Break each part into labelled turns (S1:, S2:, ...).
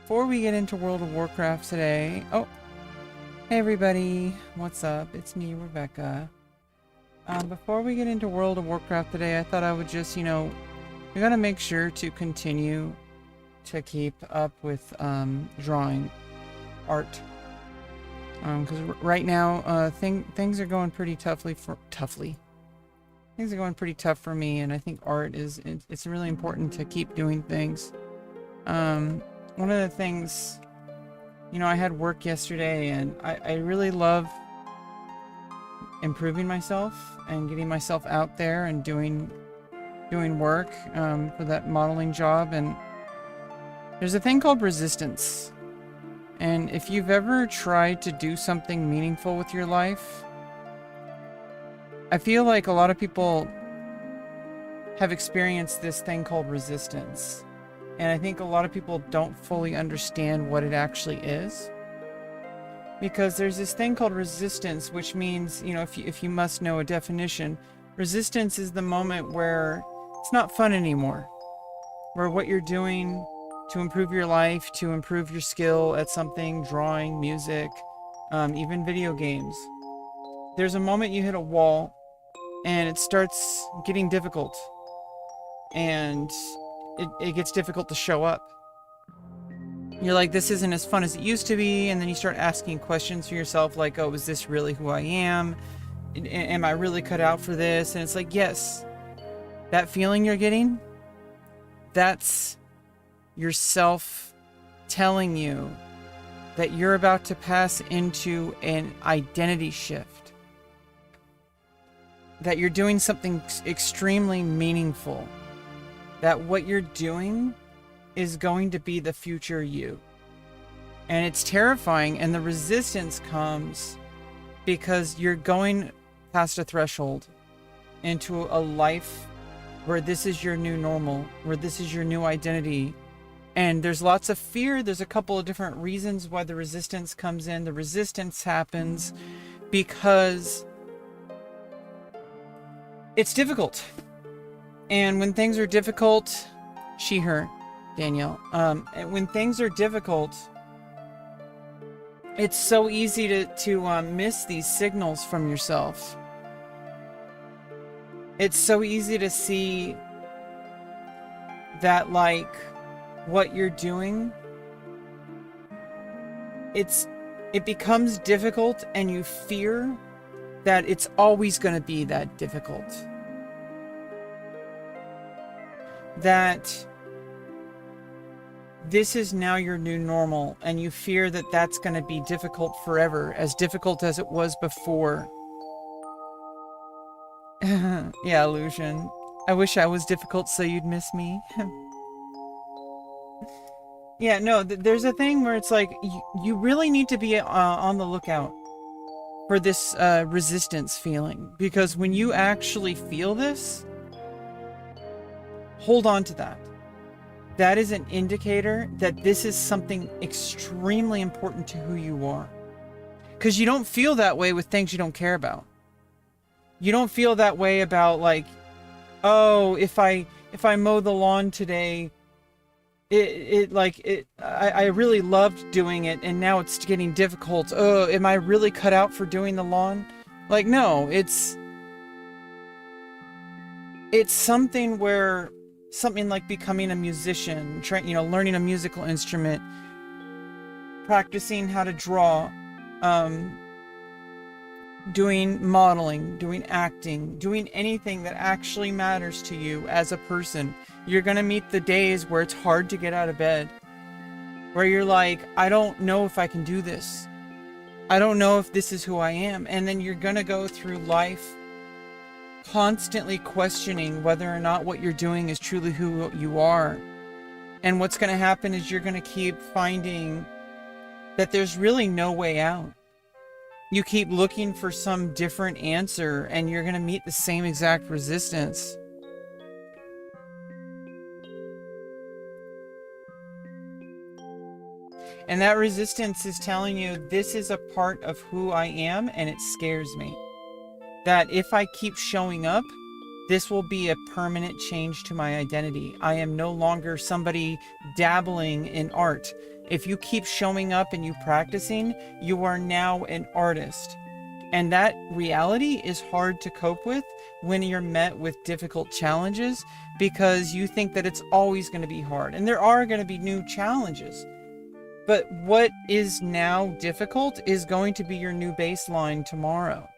S1: before we get into World of Warcraft today... Oh, hey everybody. What's up? It's me, Rebecca. Before we get into World of Warcraft today, I thought I would just, we gotta make sure to continue to keep up with drawing art. Because right now, things are going pretty Things are going pretty tough for me, and I think art it's really important to keep doing things. One of the things, I had work yesterday, and I really love improving myself and getting myself out there and doing work for that modeling job. And there's a thing called resistance. And if you've ever tried to do something meaningful with your life, I feel like a lot of people have experienced this thing called resistance. And I think a lot of people don't fully understand what it actually is. Because there's this thing called resistance, which means, if you must know a definition, resistance is the moment where it's not fun anymore. Where what you're doing to improve your life, to improve your skill at something, drawing, music, even video games. There's a moment you hit a wall and it starts getting difficult. And it gets difficult to show up. You're like, this isn't as fun as it used to be. And then you start asking questions for yourself like, oh, is this really who I am? Am I really cut out for this? And it's like, yes, that feeling you're getting, that's yourself telling you that you're about to pass into an identity shift. That you're doing something extremely meaningful. That what you're doing is going to be the future you. And it's terrifying, and the resistance comes because you're going past a threshold into a life where this is your new normal, where this is your new identity. And there's lots of fear. There's a couple of different reasons why the resistance comes in. The resistance happens because it's difficult. And when things are difficult, she, her, Danielle, when things are difficult, it's so easy to miss these signals from yourself. It's so easy to see that, like, what you're doing, it becomes difficult, and you fear that it's always going to be that difficult. That this is now your new normal, and you fear that that's going to be difficult forever, as difficult as it was before. Yeah, Illusion. I wish I was difficult so you'd miss me. Yeah, no, there's a thing where it's like, you really need to be on the lookout for this resistance feeling. Because when you actually feel this, hold on to that. That is an indicator that this is something extremely important to who you are. Because you don't feel that way with things you don't care about. You don't feel that way about, like, oh, if I mow the lawn today, I really loved doing it, and now it's getting difficult. Oh, am I really cut out for doing the lawn? Like, no, it's something where, something like becoming a musician, learning a musical instrument, practicing how to draw, doing modeling, doing acting, doing anything that actually matters to you as a person. You're gonna meet the days where it's hard to get out of bed, where you're like, I don't know if I can do this. I don't know if this is who I am. And then you're gonna go through life constantly questioning whether or not what you're doing is truly who you are. And what's gonna happen is you're gonna keep finding that there's really no way out. You keep looking for some different answer, and you're gonna meet the same exact resistance. And that resistance is telling you, this is a part of who I am, and it scares me. That if I keep showing up, this will be a permanent change to my identity. I am no longer somebody dabbling in art. If you keep showing up and you practicing, you are now an artist. And that reality is hard to cope with when you're met with difficult challenges, because you think that it's always going to be hard. And there are going to be new challenges. But what is now difficult is going to be your new baseline tomorrow.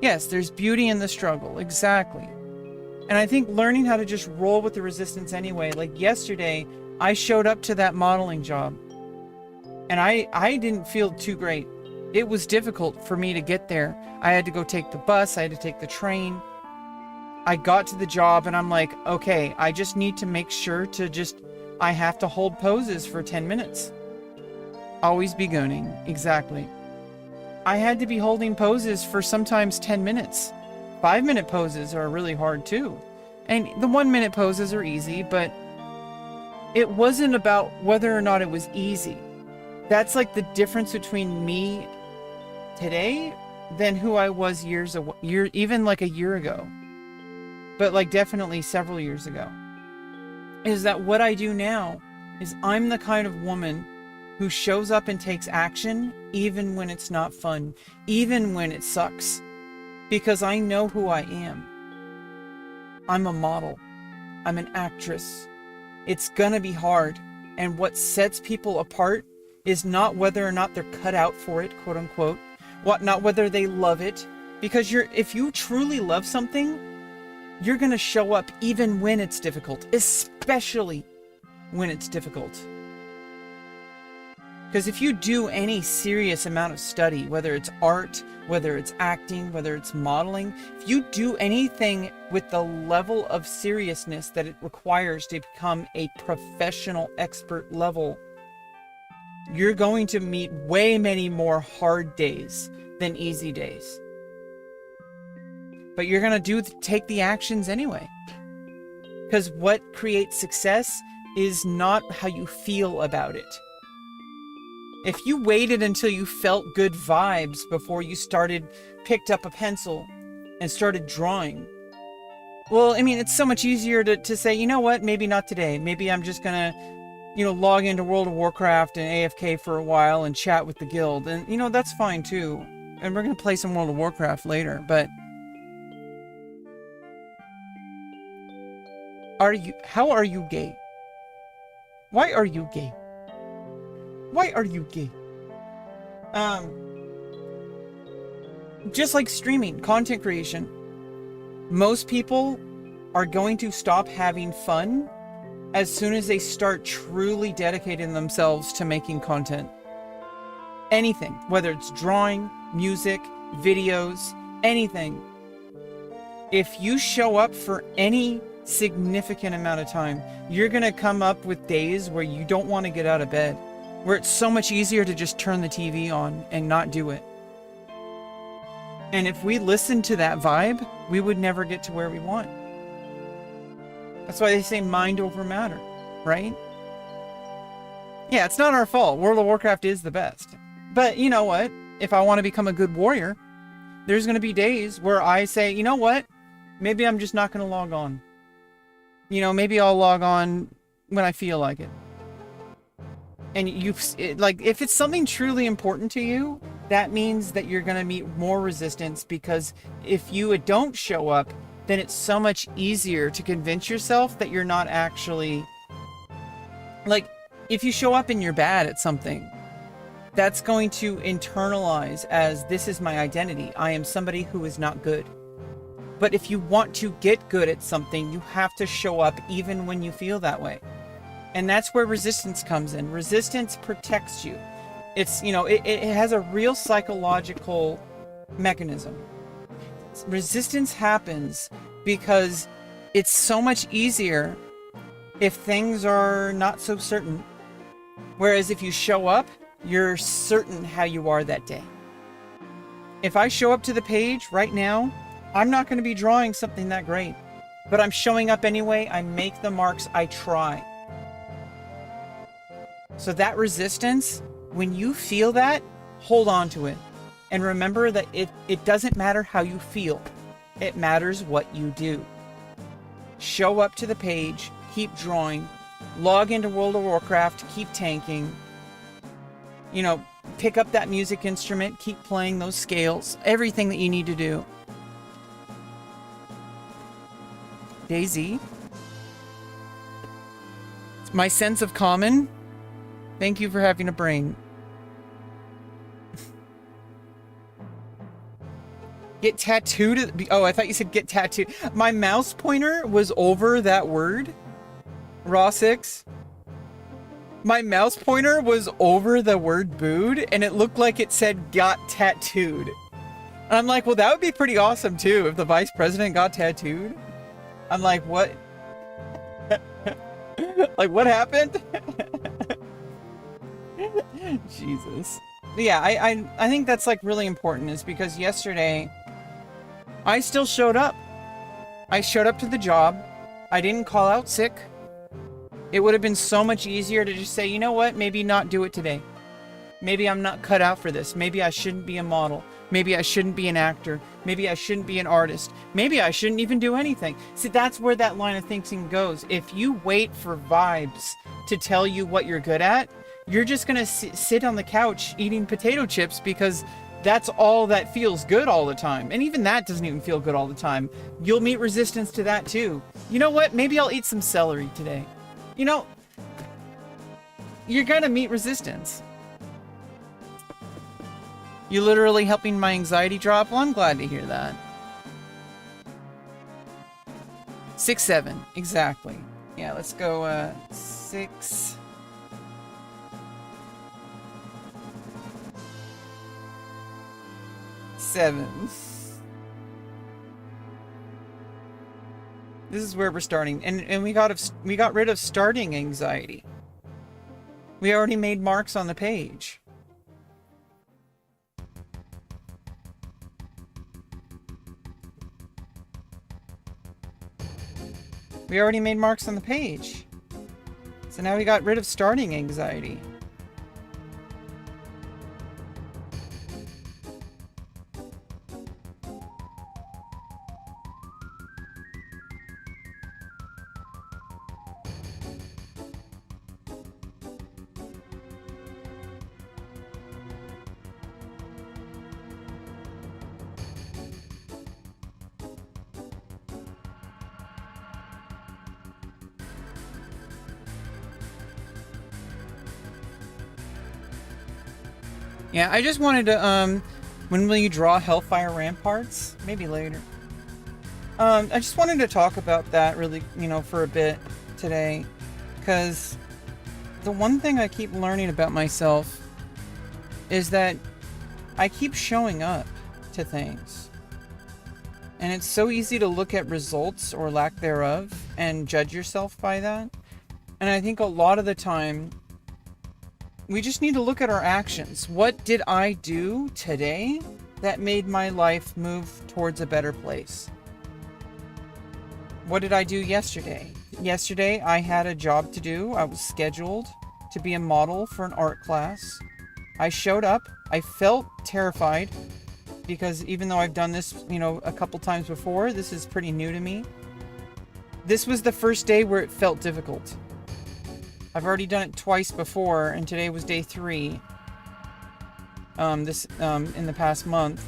S1: Yes, there's beauty in the struggle. Exactly. And I think learning how to just roll with the resistance anyway. Like yesterday, I showed up to that modeling job and I didn't feel too great. It was difficult for me to get there. I had to go take the bus. I had to take the train. I got to the job and I'm like, okay, I just need to make sure to I have to hold poses for 10 minutes. Always be gooning. Exactly. I had to be holding poses for sometimes 10 minutes. 5-minute poses are really hard too. And the 1-minute poses are easy, but it wasn't about whether or not it was easy. That's like the difference between me today than who I was even like a year ago. But like definitely several years ago. Is that what I do now is I'm the kind of woman who shows up and takes action even when it's not fun, even when it sucks, because I know who I am. I'm a model. I'm an actress. It's gonna be hard. And what sets people apart is not whether or not they're cut out for it, quote unquote, not whether they love it, because if you truly love something, you're gonna show up even when it's difficult, especially when it's difficult. Because if you do any serious amount of study, whether it's art, whether it's acting, whether it's modeling, if you do anything with the level of seriousness that it requires to become a professional expert level, you're going to meet way many more hard days than easy days. But you're going to take the actions anyway. Because what creates success is not how you feel about it. If you waited until you felt good vibes before you picked up a pencil and started drawing, well, I mean, it's so much easier to say, you know what, maybe not today. Maybe I'm just going to, log into World of Warcraft and AFK for a while and chat with the guild. And, that's fine too. And we're going to play some World of Warcraft later, but how are you gay? Why are you gay? Why are you gay? Just like streaming, content creation, most people are going to stop having fun as soon as they start truly dedicating themselves to making content. Anything, whether it's drawing, music, videos, anything. If you show up for any significant amount of time, you're gonna come up with days where you don't want to get out of bed, where it's so much easier to just turn the TV on and not do it. And if we listened to that vibe, we would never get to where we want. That's why they say mind over matter, right? Yeah, it's not our fault. World of Warcraft is the best. But you know what? If I want to become a good warrior, there's going to be days where I say, you know what? Maybe I'm just not going to log on. Maybe I'll log on when I feel like it. And if it's something truly important to you, that means that you're going to meet more resistance, because if you don't show up, then it's so much easier to convince yourself that you're not actually, if you show up and you're bad at something, that's going to internalize as, this is my identity. I am somebody who is not good. But if you want to get good at something, you have to show up even when you feel that way. And that's where resistance comes in. Resistance protects you. It's, it has a real psychological mechanism. Resistance happens because it's so much easier if things are not so certain. Whereas if you show up, you're certain how you are that day. If I show up to the page right now, I'm not going to be drawing something that great, but I'm showing up anyway. I make the marks. I try. So that resistance, when you feel that, hold on to it. And remember that it doesn't matter how you feel. It matters what you do. Show up to the page, keep drawing, log into World of Warcraft, keep tanking, you know, pick up that music instrument, keep playing those scales, everything that you need to do. Daisy. It's my sense of common. Thank you for having a brain. Get tattooed? Oh, I thought you said get tattooed. My mouse pointer was over that word. Raw 6. My mouse pointer was over the word booed, and it looked like it said got tattooed. And I'm like, well, that would be pretty awesome too if the vice president got tattooed. I'm like, what? Like, what happened? Jesus. Yeah, I think that's like really important, is because yesterday I still showed up. I showed up to the job. I didn't call out sick. It would have been so much easier to just say, you know what, maybe not do it today. Maybe I'm not cut out for this. Maybe I shouldn't be a model. Maybe I shouldn't be an actor. Maybe I shouldn't be an artist. Maybe I shouldn't even do anything. See, that's where that line of thinking goes. If you wait for vibes to tell you what you're good at, you're just going to sit on the couch eating potato chips because that's all that feels good all the time. And even that doesn't even feel good all the time. You'll meet resistance to that too. You know what? Maybe I'll eat some celery today. You know, you're going to meet resistance. You literally helping my anxiety drop? Well, I'm glad to hear that. 6, 7. Exactly. Yeah, let's go 6. Seven. This is where we're starting, and we got rid of starting anxiety. We already made marks on the page. We already made marks on the page. So now we got rid of starting anxiety. Yeah, I just wanted to, when will you draw Hellfire Ramparts? Maybe later. I just wanted to talk about that really, you know, for a bit today. Because the one thing I keep learning about myself is that I keep showing up to things. And it's so easy to look at results or lack thereof and judge yourself by that. And I think a lot of the time, we just need to look at our actions. What did I do today that made my life move towards a better place? What did I do yesterday? Yesterday, I had a job to do. I was scheduled to be a model for an art class. I showed up. I felt terrified because even though I've done this, you know, a couple times before, this is pretty new to me. This was the first day where it felt difficult. I've already done it twice before, and today was day 3. In the past month.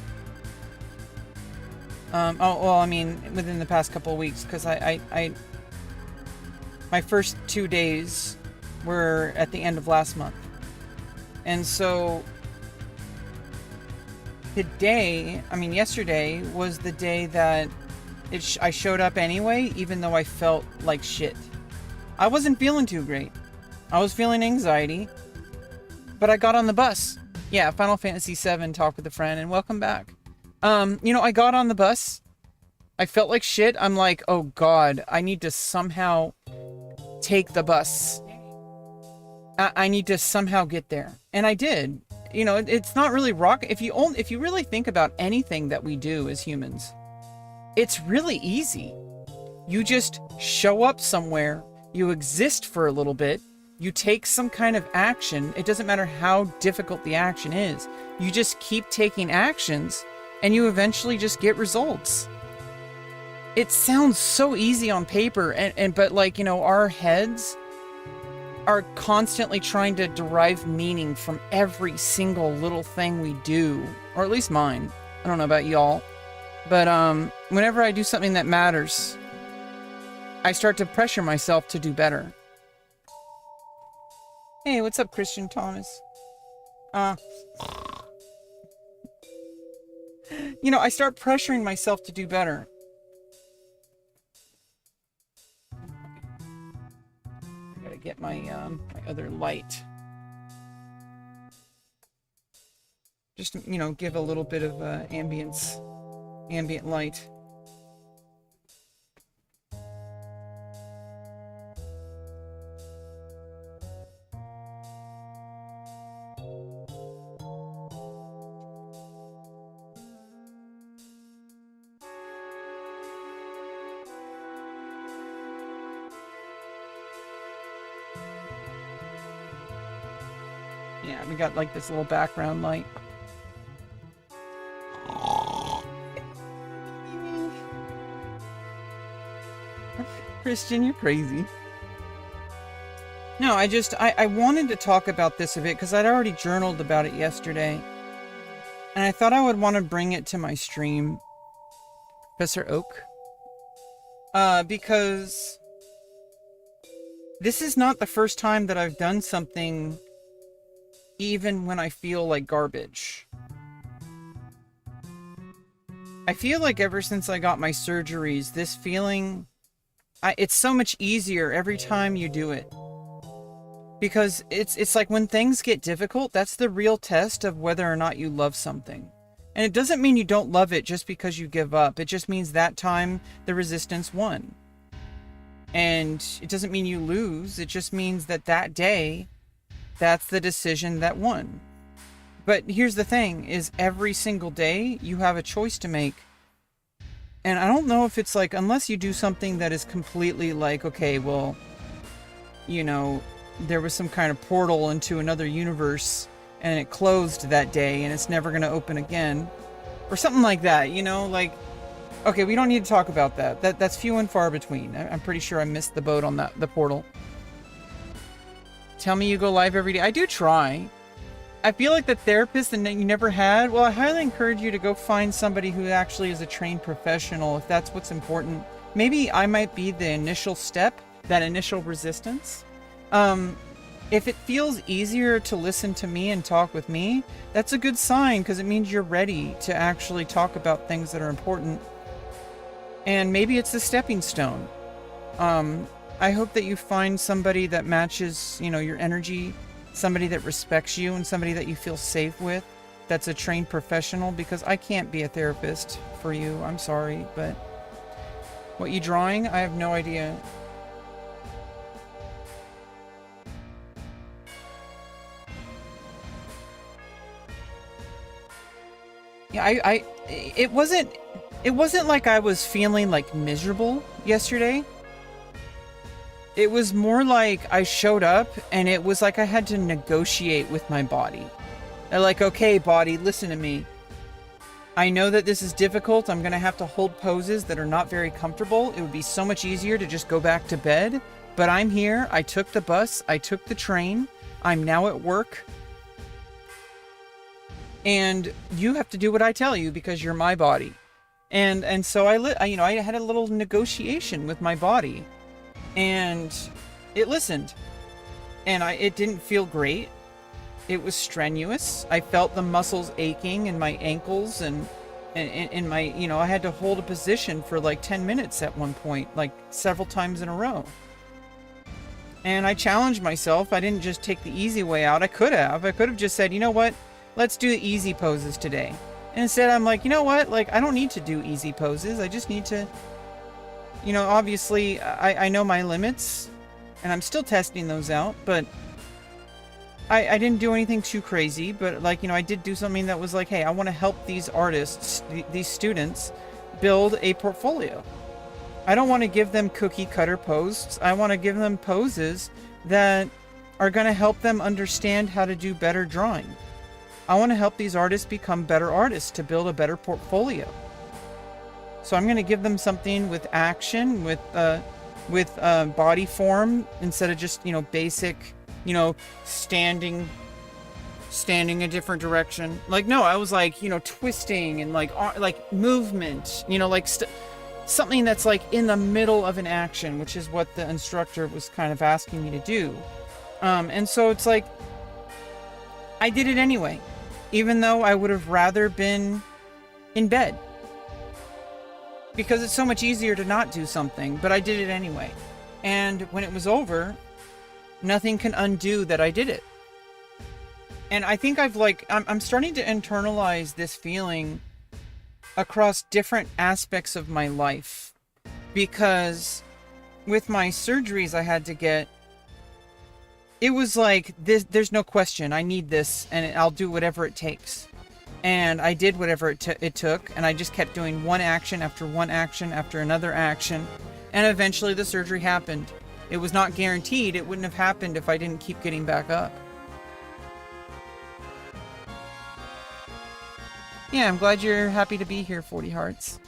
S1: I mean, within the past couple of weeks, because my first 2 days were at the end of last month. And so, yesterday was the day that I showed up anyway, even though I felt like shit. I wasn't feeling too great. I was feeling anxiety, but I got on the bus. Yeah, Final Fantasy VII Talk with a Friend, and welcome back. You know, I got on the bus. I felt like shit. I'm like, oh God, I need to somehow take the bus. I need to somehow get there. And I did. You know, it's not really if you really think about anything that we do as humans, it's really easy. You just show up somewhere, you exist for a little bit, you take some kind of action. It doesn't matter how difficult the action is. You just keep taking actions and you eventually just get results. it sounds so easy on paper, but like, you know, our heads are constantly trying to derive meaning from every single little thing we do, or at least mine. I don't know about y'all, but whenever I do something that matters, I start to pressure myself to do better. Hey, what's up, Christian Thomas? You know, I start pressuring myself to do better. I gotta get my my other light. Just to, you know, give a little bit of ambient light. Yeah, we got like this little background light. Christian, you're crazy. No, I wanted to talk about this a bit because I'd already journaled about it yesterday. And I thought I would want to bring it to my stream, Professor Oak. Because this is not the first time that I've done something even when I feel like garbage. I feel like ever since I got my surgeries, this feeling, it's so much easier every time you do it. Because it's like when things get difficult, that's the real test of whether or not you love something. And it doesn't mean you don't love it just because you give up. It just means that time the resistance won. And it doesn't mean you lose. It just means that that day, that's the decision that won. But here's the thing, is every single day you have a choice to make. And I don't know if it's like, unless you do something that is completely like, okay, well, you know, there was some kind of portal into another universe and it closed that day and it's never going to open again. Or something like that, you know, like, okay, we don't need to talk about that. That's few and far between. I'm pretty sure I missed the boat on the portal. Tell me you go live every day. I do try. I feel like the therapist that you never had, well, I highly encourage you to go find somebody who actually is a trained professional if that's what's important. Maybe I might be the initial step, that initial resistance. If it feels easier to listen to me and talk with me, that's a good sign because it means you're ready to actually talk about things that are important. And maybe it's a stepping stone. I hope that you find somebody that matches, you know, your energy, somebody that respects you and somebody that you feel safe with, that's a trained professional, because I can't be a therapist for you. I'm sorry, but what you drawing? I have no idea. Yeah, it wasn't like I was feeling like miserable yesterday. It was more like I showed up and it was like I had to negotiate with my body. They're like, okay, body, listen to me. I know that this is difficult. I'm going to have to hold poses that are not very comfortable. It would be so much easier to just go back to bed. But I'm here. I took the bus. I took the train. I'm now at work. And you have to do what I tell you because you're my body. And so I had a little negotiation with my body. And it listened. And it didn't feel great. It was strenuous. I felt the muscles aching in my ankles and in my, you know, I had to hold a position for like 10 minutes at one point, like several times in a row. And I challenged myself. I didn't just take the easy way out. I could have just said, you know what? Let's do the easy poses today. And instead I'm like, you know what? Like, I don't need to do easy poses. I just need to, you know, obviously I know my limits and I'm still testing those out, but I didn't do anything too crazy, but like, you know, I did do something that was like, hey, I want to help these artists, these students build a portfolio. I don't want to give them cookie cutter poses. I want to give them poses that are going to help them understand how to do better drawing. I want to help these artists become better artists to build a better portfolio. So I'm going to give them something with action, with body form, instead of just, basic, standing a different direction. Like, no, I was like, twisting and like movement, something that's like in the middle of an action, which is what the instructor was kind of asking me to do. And so it's like, I did it anyway, even though I would have rather been in bed, because it's so much easier to not do something, but I did it anyway. And when it was over, nothing can undo that I did it. And I think I'm starting to internalize this feeling across different aspects of my life, because with my surgeries I had to get, it was like, there's no question, I need this, and I'll do whatever it takes. And I did whatever it took, and I just kept doing one action after one action after another action, and eventually the surgery happened. It was not guaranteed. It wouldn't have happened if I didn't keep getting back up. Yeah, I'm glad you're happy to be here, 40 Hearts.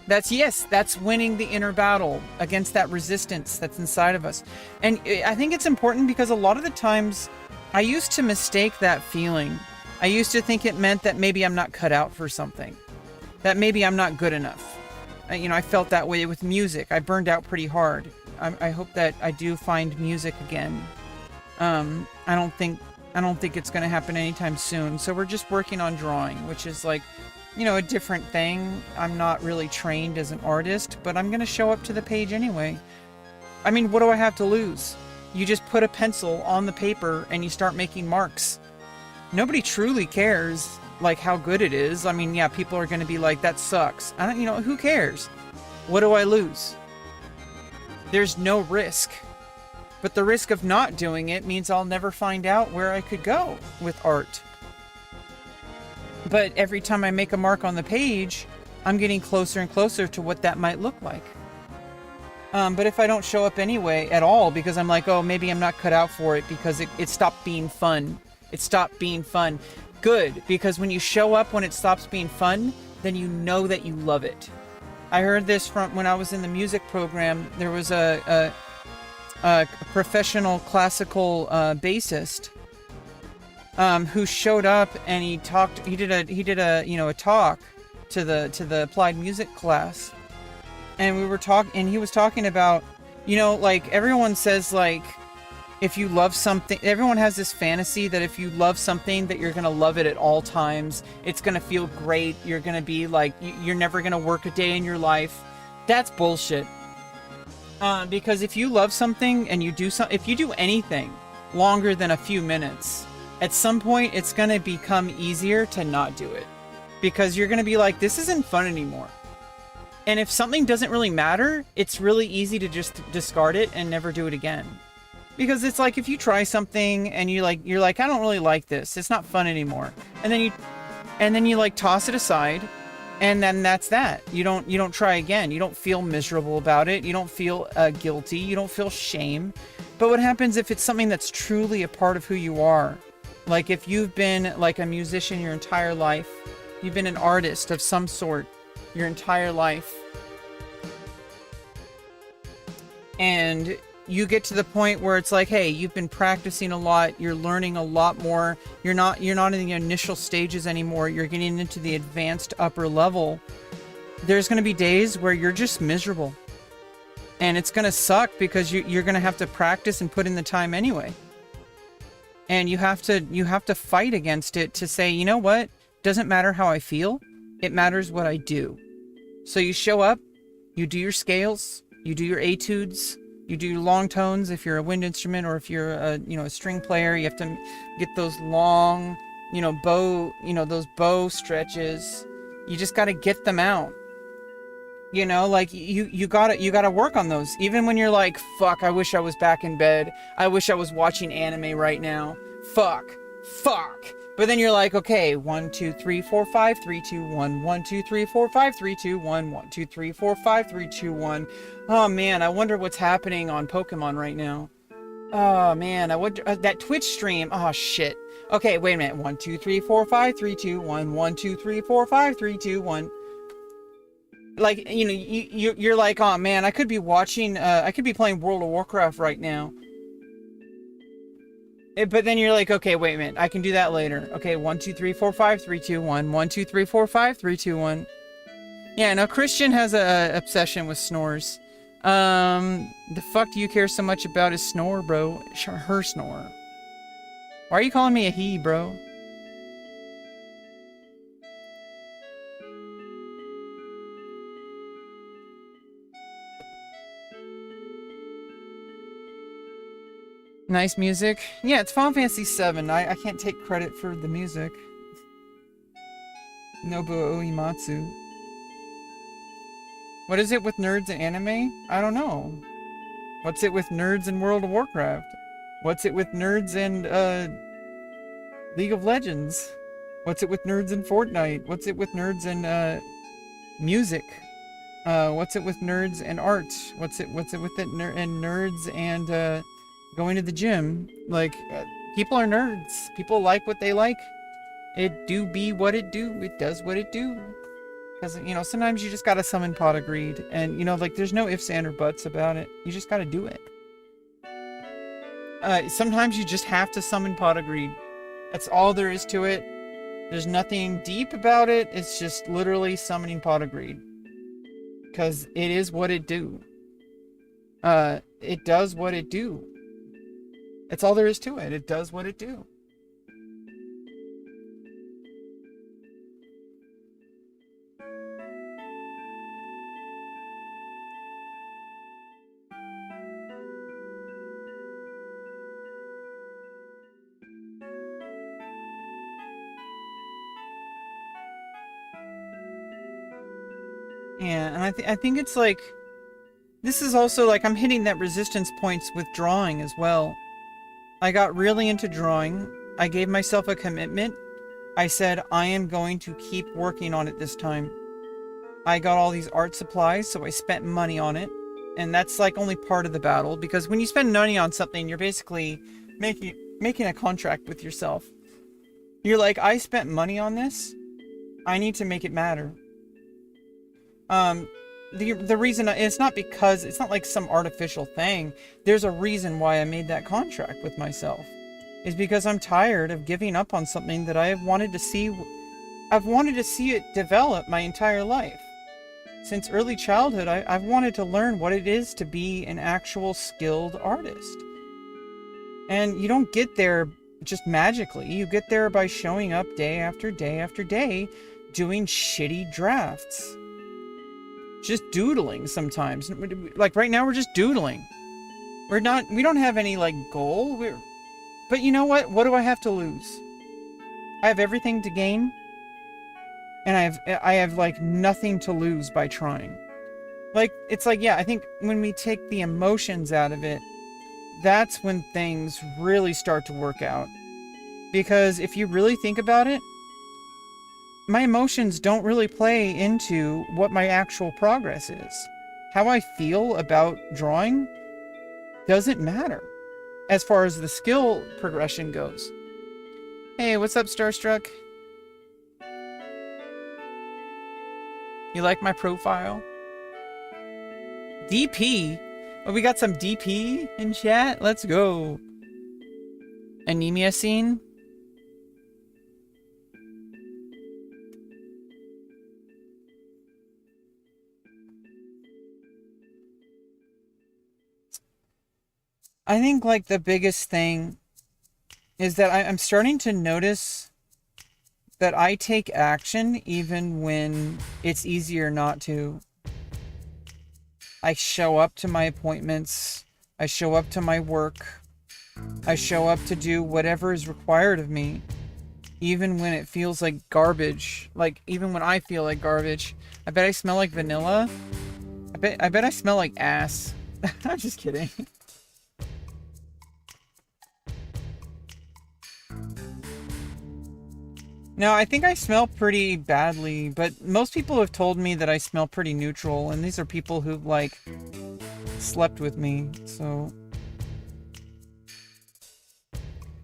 S1: That's winning the inner battle against that resistance that's inside of us. And I think it's important because a lot of the times I used to mistake that feeling. I used to think it meant that maybe I'm not cut out for something, that maybe I'm not good enough. I felt that way with music. I burned out pretty hard. I hope that I do find music again. I don't think it's going to happen anytime soon. So we're just working on drawing, which is like, a different thing. I'm not really trained as an artist, but I'm going to show up to the page anyway. I mean, what do I have to lose? You just put a pencil on the paper and you start making marks. Nobody truly cares, like, how good it is. I mean, yeah, people are going to be like, that sucks. Who cares? What do I lose? There's no risk. But the risk of not doing it means I'll never find out where I could go with art. But every time I make a mark on the page, I'm getting closer and closer to what that might look like. But if I don't show up anyway at all, because I'm like, oh, maybe I'm not cut out for it, because it stopped being fun. It stopped being fun. Good, because when you show up when it stops being fun, then you know that you love it. I heard this from when I was in the music program. There was a professional classical bassist who showed up, and he did a talk to the applied music class, and he was talking about, like, everyone says, like, if you love something, everyone has this fantasy that if you love something, that you're gonna love it at all times. It's gonna feel great. You're gonna be like, you're never gonna work a day in your life. That's bullshit. Because if you love something and if you do anything longer than a few minutes, at some point it's going to become easier to not do it, because you're going to be like, this isn't fun anymore. And if something doesn't really matter, it's really easy to just discard it and never do it again. Because it's like, if you try something and you're like, I don't really like this, it's not fun anymore. And then you like toss it aside. And then that's that. You don't try again. You don't feel miserable about it. You don't feel guilty. You don't feel shame. But what happens if it's something that's truly a part of who you are? Like, if you've been like a musician your entire life, you've been an artist of some sort your entire life, and you get to the point where it's like, hey, you've been practicing a lot, you're learning a lot more, you're not in the initial stages anymore, you're getting into the advanced upper level. There's going to be days where you're just miserable, and it's going to suck, because you're going to have to practice and put in the time anyway, and you have to fight against it to say, you know what, doesn't matter how I feel, it matters what I do. So you show up, you do your scales, you do your etudes, you do your long tones if you're a wind instrument, or if you're a string player, you have to get those long, those bow stretches. You just got to get them out. Like, you gotta work on those. Even when you're like, fuck, I wish I was back in bed. I wish I was watching anime right now. Fuck. But then you're like, okay, 1, 2, 3, 4, 5, 3, 2, 1, 1, 2, 3, 4, 5, 3, 2, 1, 1, 2, 3, 4, 5, 3, 2, 1. Oh man, I wonder what's happening on Pokemon right now. Oh man, I would that Twitch stream. Oh shit. Okay, wait a minute. 1, 2, 3, 4, 5, 3, 2, 1, 1, 2, 3, 4, 5, 3, 2, 1. like, you know, you're like, oh man, I could be watching, I could be playing World of Warcraft right now. But then you're like, okay, wait a minute, I can do that later. Okay, 1, 2, 3, 4, 5, 3, 2, 1. 1, 2, 3, 4, 5, 3, 2, 1. Yeah, no, Christian has a obsession with snores. The fuck do you care so much about his snore, bro? Her snore. Why are you calling me a he, bro? Nice music. Yeah, it's Final Fantasy VII. I can't take credit for the music. Nobuo Uematsu. What is it with nerds and anime? I don't know. What's it with nerds and World of Warcraft? What's it with nerds and League of Legends? What's it with nerds and Fortnite? What's it with nerds and music? What's it with nerds and art? What's it with it and nerds and going to the gym? Like, people are nerds. People like what they like. It do be what it do. It does what it do. Because, you know, sometimes you just gotta summon pot of greed. And, you know, like, there's no ifs, and, or buts about it. You just gotta do it. Sometimes you just have to summon pot of greed. That's all there is to it. There's nothing deep about it. It's just literally summoning pot of greed. Because it is what it do. It does what it do. That's all there is to it. It does what it do. Yeah, and I think it's like, this is also like, I'm hitting that resistance points with drawing as well. I got really into drawing. I gave myself a commitment. I said, I am going to keep working on it this time. I got all these art supplies, so I spent money on it. And that's like only part of the battle, because when you spend money on something, you're basically making a contract with yourself. You're like, I spent money on this. I need to make it matter. The reason, it's not because, it's not like some artificial thing. There's a reason why I made that contract with myself. Is because I'm tired of giving up on something that I have wanted to see. I've wanted to see it develop my entire life. Since early childhood, I've wanted to learn what it is to be an actual skilled artist. And you don't get there just magically. You get there by showing up day after day after day, doing shitty drafts. Just doodling sometimes. Like right now, we're just doodling. We don't have any like goal. But you know what? What do I have to lose? I have everything to gain. And I have like nothing to lose by trying. Like, it's like, yeah, I think when we take the emotions out of it, that's when things really start to work out. Because if you really think about it, my emotions don't really play into what my actual progress is. How I feel about drawing doesn't matter as far as the skill progression goes. Hey, what's up, Starstruck? You like my profile? DP? Oh, we got some DP in chat? Let's go. Anemia scene? I think like the biggest thing is that I'm starting to notice that I take action even when it's easier not to. I show up to my appointments. I show up to my work. I show up to do whatever is required of me, even when it feels like garbage. Like, even when I feel like garbage. I bet I smell like vanilla. I bet I smell like ass. I'm just kidding. No, I think I smell pretty badly, but most people have told me that I smell pretty neutral, and these are people who've, like, slept with me, so...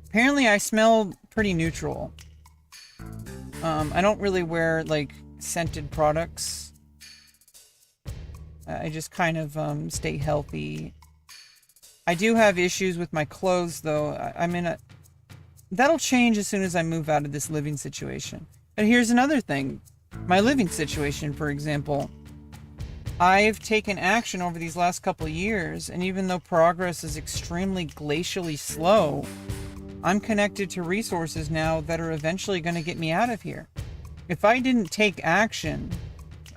S1: Apparently I smell pretty neutral. I don't really wear, like, scented products. I just kind of stay healthy. I do have issues with my clothes, though. I'm in a... That'll change as soon as I move out of this living situation. But here's another thing. My living situation, for example. I've taken action over these last couple of years, and even though progress is extremely glacially slow, I'm connected to resources now that are eventually going to get me out of here. If I didn't take action,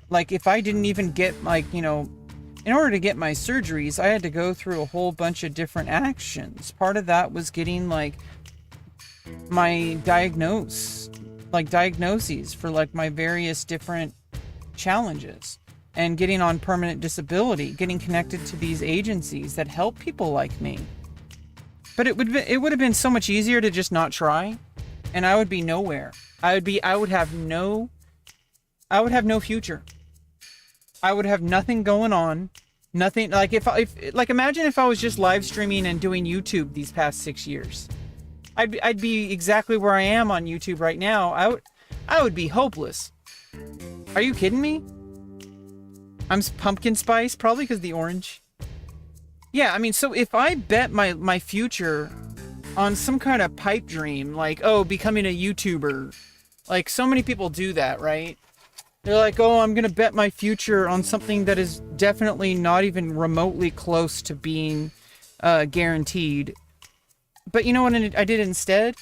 S1: like if I didn't even get, like, you know, in order to get my surgeries, I had to go through a whole bunch of different actions. Part of that was getting, like, my diagnoses for, like, my various different challenges, and getting on permanent disability, getting connected to these agencies that help people like me. But it would have been so much easier to just not try, and I would be nowhere. I would have no future. I would have nothing going on. Nothing, like, imagine if I was just live streaming and doing YouTube these past 6 years. I'd be exactly where I am on YouTube right now. I would be hopeless. Are you kidding me? I'm pumpkin spice, probably because the orange. Yeah, I mean, so if I bet my future on some kind of pipe dream, like, oh, becoming a YouTuber, like, so many people do that, right? They're like, oh, I'm going to bet my future on something that is definitely not even remotely close to being guaranteed. But you know what I did instead?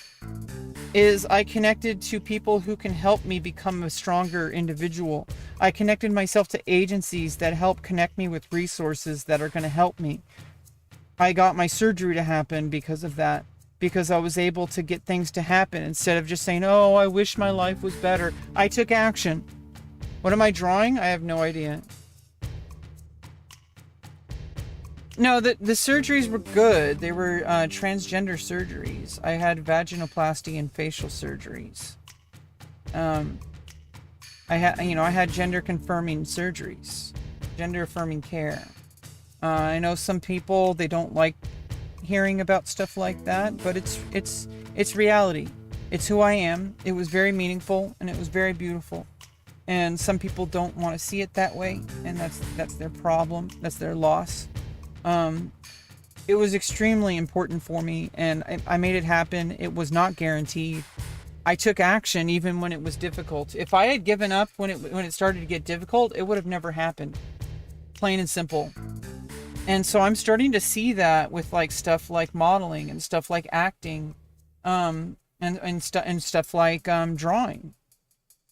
S1: Is I connected to people who can help me become a stronger individual. I connected myself to agencies that help connect me with resources that are going to help me. I got my surgery to happen because of that. Because I was able to get things to happen instead of just saying, oh, I wish my life was better. I took action. What am I drawing? I have no idea. No, the surgeries were good. They were transgender surgeries. I had vaginoplasty and facial surgeries. I had gender confirming surgeries, gender affirming care. I know some people, they don't like hearing about stuff like that, but it's reality. It's who I am. It was very meaningful and it was very beautiful. And some people don't want to see it that way, and that's their problem. That's their loss. It was extremely important for me, and I made it happen. It was not guaranteed. I took action even when it was difficult. If I had given up when it started to get difficult, it would have never happened. Plain and simple. And so I'm starting to see that with, like, stuff like modeling and stuff like acting, and stuff like drawing.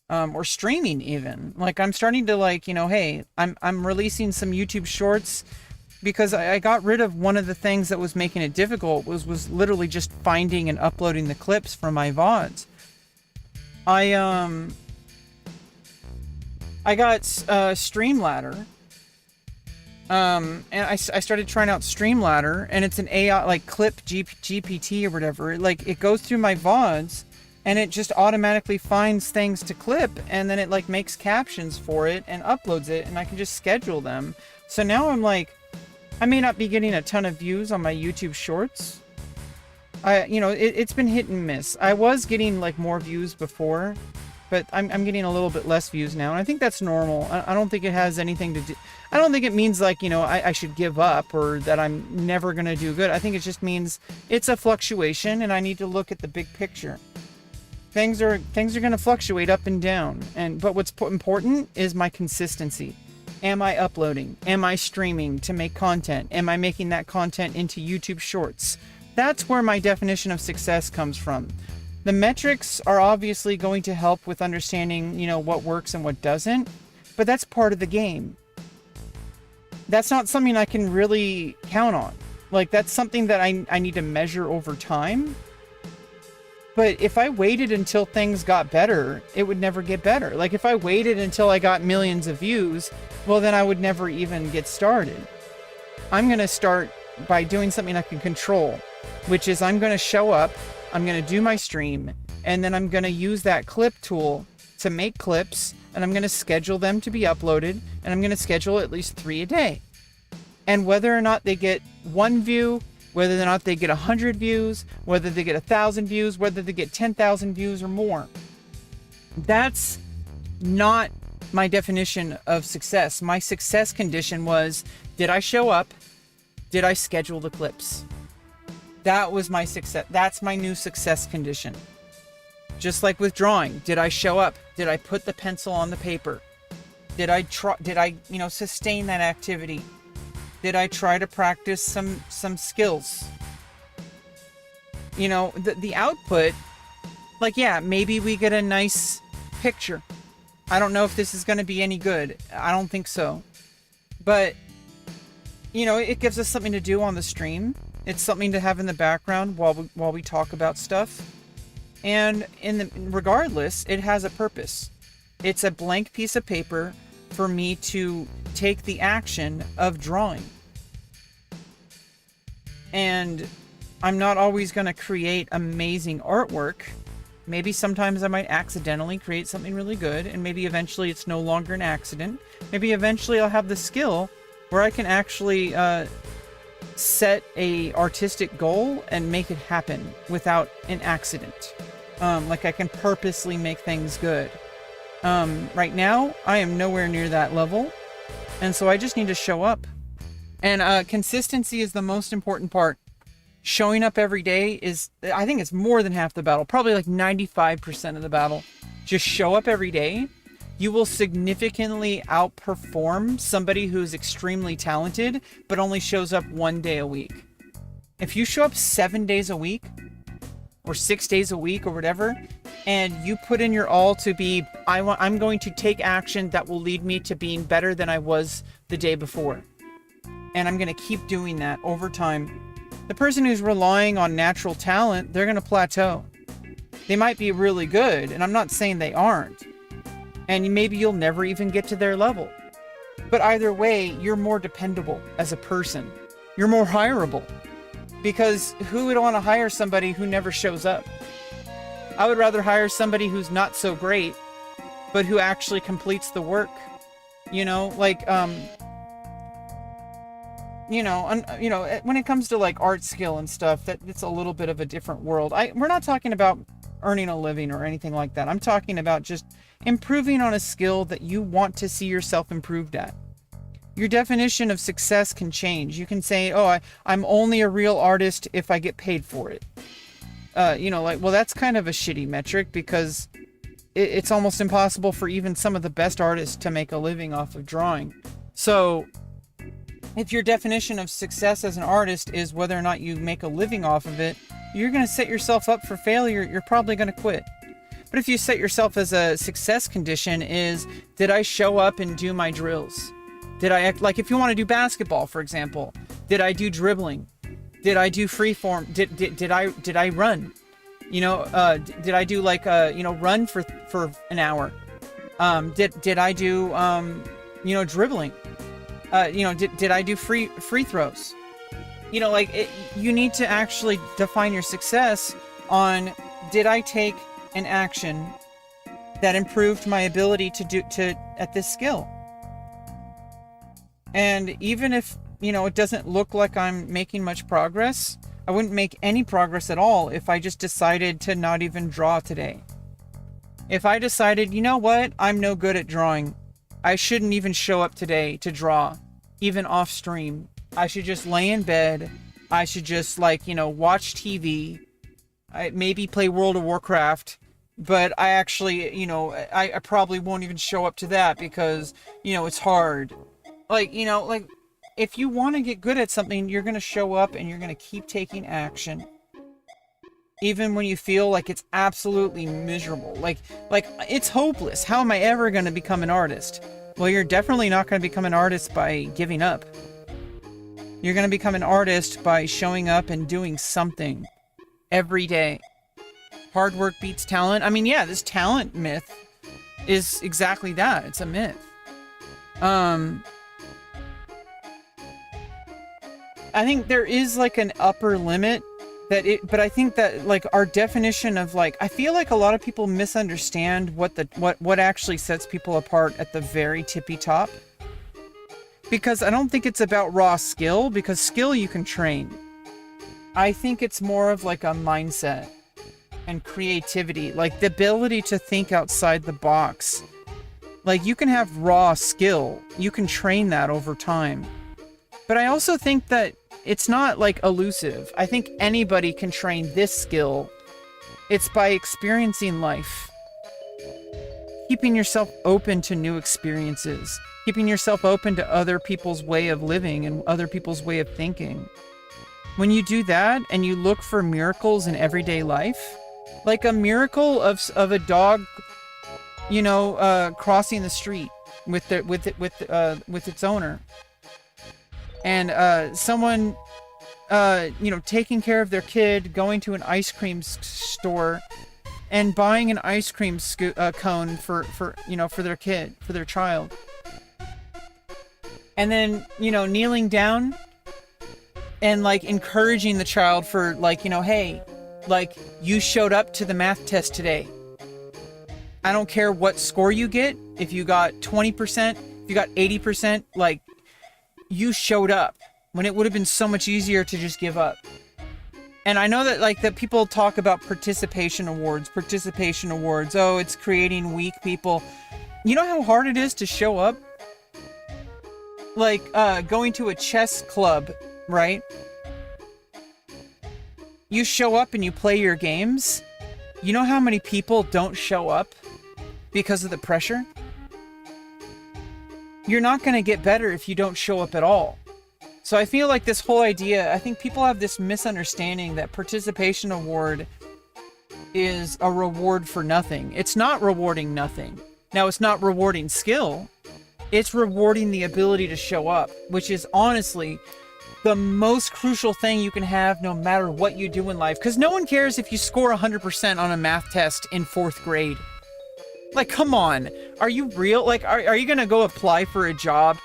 S1: Or streaming even. Like, I'm starting to, like, you know, hey, I'm releasing some YouTube shorts because I got rid of one of the things that was making it difficult was literally just finding and uploading the clips from my VODs. I got Streamladder. And I started trying out Streamladder, and it's an AI, like, clip GPT or whatever. It goes through my VODs, and it just automatically finds things to clip, and then it, like, makes captions for it and uploads it, and I can just schedule them. So now I'm like, I may not be getting a ton of views on my YouTube shorts. It's been hit and miss. I was getting, like, more views before, but I'm getting a little bit less views now, and I think that's normal. I don't think it has anything to do... I don't think it means, like, you know, I should give up or that I'm never going to do good. I think it just means it's a fluctuation, and I need to look at the big picture. Things are going to fluctuate up and down, but what's important is my consistency. Am I uploading? Am I streaming to make content? Am I making that content into YouTube Shorts? That's where my definition of success comes from. The metrics are obviously going to help with understanding, you know, what works and what doesn't, but that's part of the game. That's not something I can really count on. Like, that's something that I need to measure over time. But if I waited until things got better, it would never get better. Like, if I waited until I got millions of views, well, then I would never even get started. I'm going to start by doing something I can control, which is I'm going to show up, I'm going to do my stream, and then I'm going to use that clip tool to make clips, and I'm going to schedule them to be uploaded, and I'm going to schedule at least 3 a day. And whether or not they get 1 view, whether or not they get 100 views, whether they get 1,000 views, whether they get 10,000 views or more, that's not my definition of success. My success condition was, did I show up? Did I schedule the clips? That was my success. That's my new success condition. Just like with drawing, did I show up? Did I put the pencil on the paper? Did I sustain that activity? Did I try to practice some skills? The output, like, yeah, maybe we get a nice picture. I don't know if this is going to be any good. I don't think so. But, it gives us something to do on the stream. It's something to have in the background while we talk about stuff. And regardless, it has a purpose. It's a blank piece of paper for me to take the action of drawing. And I'm not always going to create amazing artwork. Maybe sometimes I might accidentally create something really good, and maybe eventually it's no longer an accident. Maybe eventually I'll have the skill where I can actually set a artistic goal and make it happen without an accident. Like I can purposely make things good. Right now, I am nowhere near that level, and so I just need to show up. And consistency is the most important part. Showing up every day is, I think it's more than half the battle, probably like 95% of the battle. Just show up every day. You will significantly outperform somebody who's extremely talented, but only shows up 1 day a week. If you show up 7 days a week, or 6 days a week, or whatever, and you put in your all to be, I'm going to take action that will lead me to being better than I was the day before. And I'm going to keep doing that over time. The person who's relying on natural talent, they're going to plateau. They might be really good, and I'm not saying they aren't. And maybe you'll never even get to their level. But either way, you're more dependable as a person. You're more hireable. Because who would want to hire somebody who never shows up? I would rather hire somebody who's not so great, but who actually completes the work. When it comes to like art skill and stuff, it's a little bit of a different world. We're not talking about earning a living or anything like that. I'm talking about just improving on a skill that you want to see yourself improved at. Your definition of success can change. You can say, I'm only a real artist if I get paid for it. That's kind of a shitty metric, because it's almost impossible for even some of the best artists to make a living off of drawing. So if your definition of success as an artist is whether or not you make a living off of it, you're going to set yourself up for failure. You're probably going to quit. But if you set yourself as a success condition is, did I show up and do my drills? Did I act like, if you want to do basketball, for example, did I do dribbling? Did I do free form? Did I run? Did I do run for an hour? Did I do dribbling? Did I do free throws? You need to actually define your success on, did I take an action that improved my ability at this skill? And even if, it doesn't look like I'm making much progress, I wouldn't make any progress at all if I just decided to not even draw today. If I decided, I'm no good at drawing, I shouldn't even show up today to draw, even off stream. I should just lay in bed. I should just watch TV. I maybe play World of Warcraft, but I actually, I probably won't even show up to that because, it's hard. If you want to get good at something, you're going to show up and you're going to keep taking action. Even when you feel like it's absolutely miserable. Like it's hopeless. How am I ever going to become an artist? Well, you're definitely not going to become an artist by giving up. You're going to become an artist by showing up and doing something every day. Hard work beats talent. I mean, yeah, this talent myth is exactly that. It's a myth. I think there is an upper limit but I think that our definition of I feel like a lot of people misunderstand what actually sets people apart at the very tippy top. Because I don't think it's about raw skill, because skill you can train. I think it's more of a mindset and creativity, the ability to think outside the box Like, you can have raw skill. You can train that over time. But I also think that it's not, like, elusive. I think anybody can train this skill. It's by experiencing life. Keeping yourself open to new experiences. Keeping yourself open to other people's way of living and other people's way of thinking. When you do that and you look for miracles in everyday life, like a miracle of a dog, you know, crossing the street with its owner, and someone, you know, taking care of their kid, going to an ice cream store, and buying an ice cream cone for you know, for their kid, for their child, and then, you know, kneeling down and, like, encouraging the child for, like, you know, hey, like, you showed up to the math test today. I don't care what score you get. If you got 20%, if you got 80%, like, you showed up when it would have been so much easier to just give up. And I know that, like, that people talk about participation awards. Oh, it's creating weak people. You know how hard it is to show up? Like, going to a chess club, right? You show up and you play your games. You know how many people don't show up because of the pressure? You're not going to get better if you don't show up at all. So I feel like this whole idea, I think people have this misunderstanding that participation award is a reward for nothing. It's not rewarding nothing. Now, it's not rewarding skill. It's rewarding the ability to show up, which is honestly the most crucial thing you can have no matter what you do in life. Because no one cares if you score 100% on a math test in 4th grade. Like, come on. Are you real? Like, are you going to go apply for a job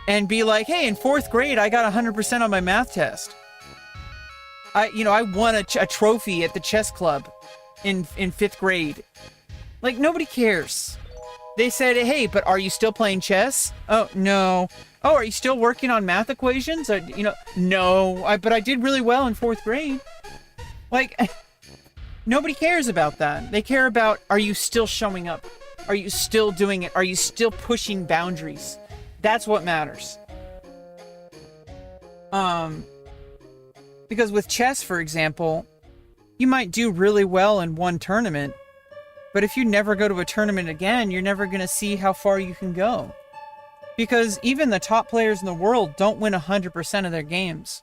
S1: and be like, hey, in 4th grade, I got 100% on my math test. I won a trophy at the chess club in 5th grade. Like, nobody cares. They said, hey, but are you still playing chess? Oh, no. Oh, are you still working on math equations? No, but I did really well in 4th grade. Like, nobody cares about that. They care about, are you still showing up? Are you still doing it? Are you still pushing boundaries? That's what matters. Because with chess, for example, you might do really well in one tournament, but if you never go to a tournament again, you're never going to see how far you can go. Because even the top players in the world don't win 100% of their games.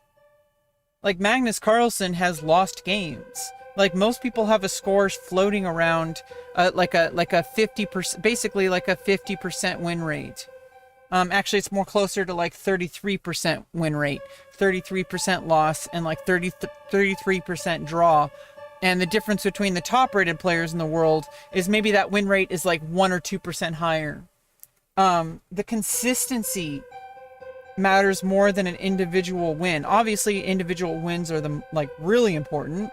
S1: Like, Magnus Carlsen has lost games. Like, most people have a score floating around like a 50%, basically like a 50% win rate. Actually, it's more closer to like 33% win rate, 33% loss, and like 33% draw. And the difference between the top rated players in the world is maybe that win rate is like 1 or 2% higher. The consistency matters more than an individual win. Obviously, individual wins are really important.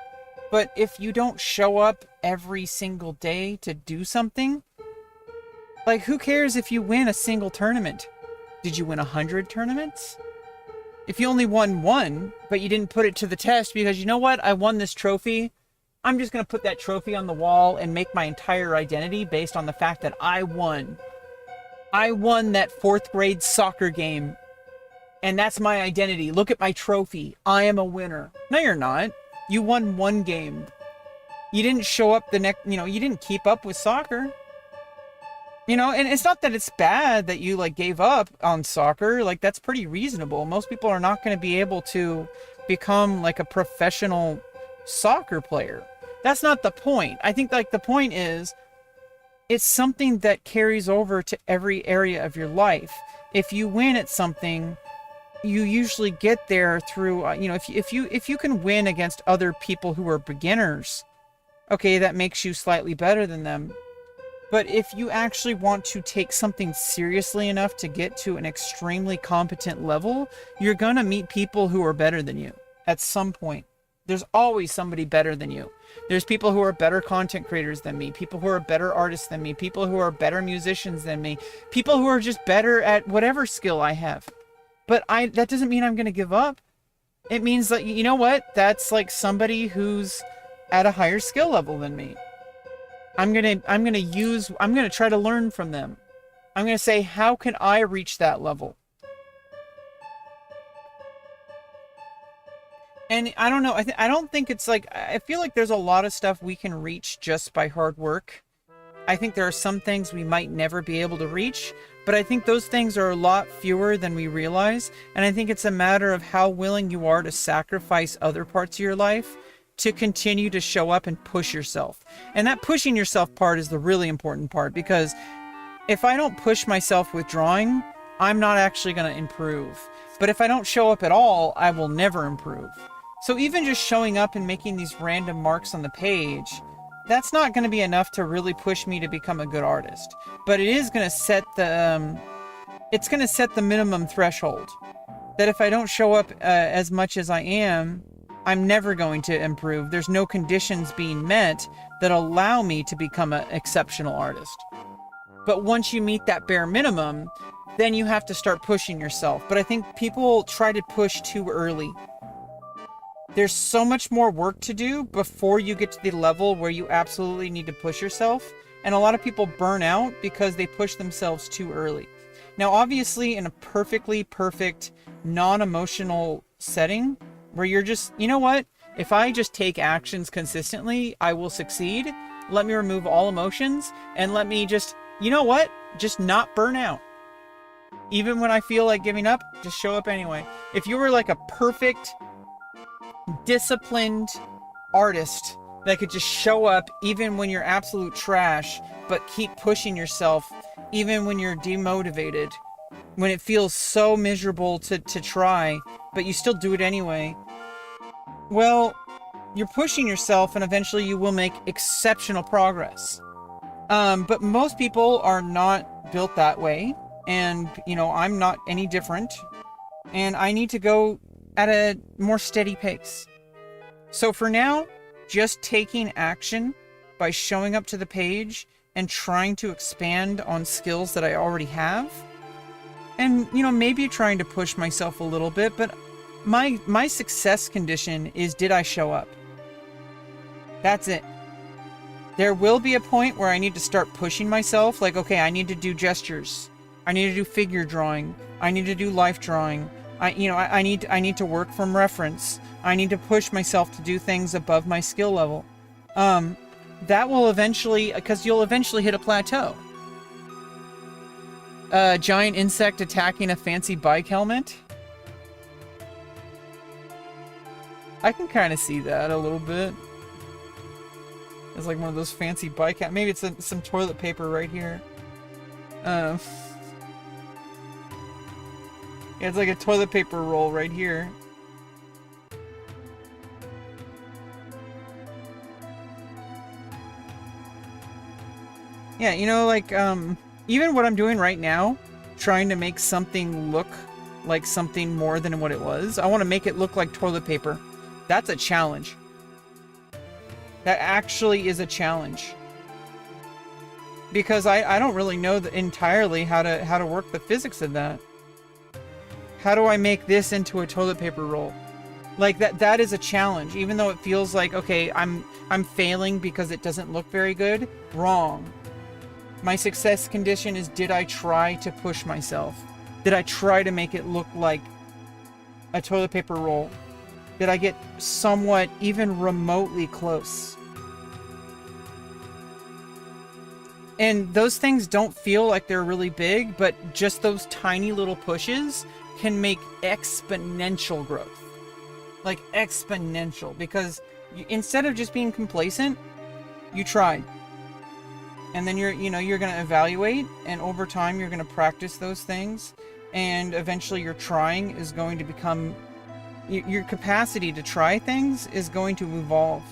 S1: But if you don't show up every single day to do something, like, who cares if you win a single tournament? Did you win 100 tournaments? If you only won one, but you didn't put it to the test because, you know what, I won this trophy, I'm just going to put that trophy on the wall and make my entire identity based on the fact that I won. I won that 4th grade soccer game, and that's my identity. Look at my trophy. I am a winner. No, you're not. You won one game. You didn't show up the next, you didn't keep up with soccer. And it's not that it's bad that you, like, gave up on soccer. Like, that's pretty reasonable. Most people are not going to be able to become, like, a professional soccer player. That's not the point. I think, like, the point is, it's something that carries over to every area of your life. If you win at something, you usually get there through, if you can win against other people who are beginners, okay, that makes you slightly better than them. But if you actually want to take something seriously enough to get to an extremely competent level, you're going to meet people who are better than you at some point. There's always somebody better than you. There's people who are better content creators than me, people who are better artists than me, people who are better musicians than me, people who are just better at whatever skill I have. But that doesn't mean I'm going to give up. It means that, you know what? That's like somebody who's at a higher skill level than me. I'm going to try to learn from them. I'm going to say, how can I reach that level? And I don't know. I don't think it's like, I feel like there's a lot of stuff we can reach just by hard work. I think there are some things we might never be able to reach, but I think those things are a lot fewer than we realize. And I think it's a matter of how willing you are to sacrifice other parts of your life to continue to show up and push yourself. And that pushing yourself part is the really important part, because if I don't push myself with drawing, I'm not actually going to improve. But if I don't show up at all, I will never improve. So even just showing up and making these random marks on the page, that's not going to be enough to really push me to become a good artist. But it is going to set the it's going to set the minimum threshold that if I don't show up as much as I am, I'm never going to improve. There's no conditions being met that allow me to become an exceptional artist. But once you meet that bare minimum, then you have to start pushing yourself. But I think people try to push too early. There's so much more work to do before you get to the level where you absolutely need to push yourself. And a lot of people burn out because they push themselves too early. Now, obviously, in a perfectly perfect, non-emotional setting where you're just, you know what? If I just take actions consistently, I will succeed. Let me remove all emotions and let me just, you know what? Just not burn out. Even when I feel like giving up, just show up anyway. If you were like a perfect, disciplined artist that could just show up even when you're absolute trash, but keep pushing yourself even when you're demotivated, when it feels so miserable to try, but you still do it anyway, well, you're pushing yourself and eventually you will make exceptional progress. But most people are not built that way. And, you know, I'm not any different. And I need to go at a more steady pace. So for now, just taking action by showing up to the page and trying to expand on skills that I already have. And, you know, maybe trying to push myself a little bit, but my success condition is, did I show up? That's it. There will be a point where I need to start pushing myself, like, okay, I need to do gestures. I need to do figure drawing. I need to do life drawing. I need to work from reference. I need to push myself to do things above my skill level. That will eventually, because you'll eventually hit a plateau. A giant insect attacking a fancy bike helmet. I can kind of see that a little bit. It's like one of those fancy bike helmets. Maybe it's some toilet paper right here. Yeah, it's like a toilet paper roll right here. Yeah, you know, like, even what I'm doing right now, trying to make something look like something more than what it was. I want to make it look like toilet paper. That's a challenge. That actually is a challenge. Because I don't really know entirely how to work the physics of that. How do I make this into a toilet paper roll? Like that is a challenge, even though it feels like, okay, I'm failing because it doesn't look very good. Wrong. My success condition is, did I try to push myself? Did I try to make it look like a toilet paper roll? Did I get somewhat, even remotely close? And those things don't feel like they're really big, but just those tiny little pushes can make exponential growth. Like exponential, because instead of just being complacent, you tried. And then you're going to evaluate, and over time you're going to practice those things, and eventually your trying is going to become, your capacity to try things is going to evolve.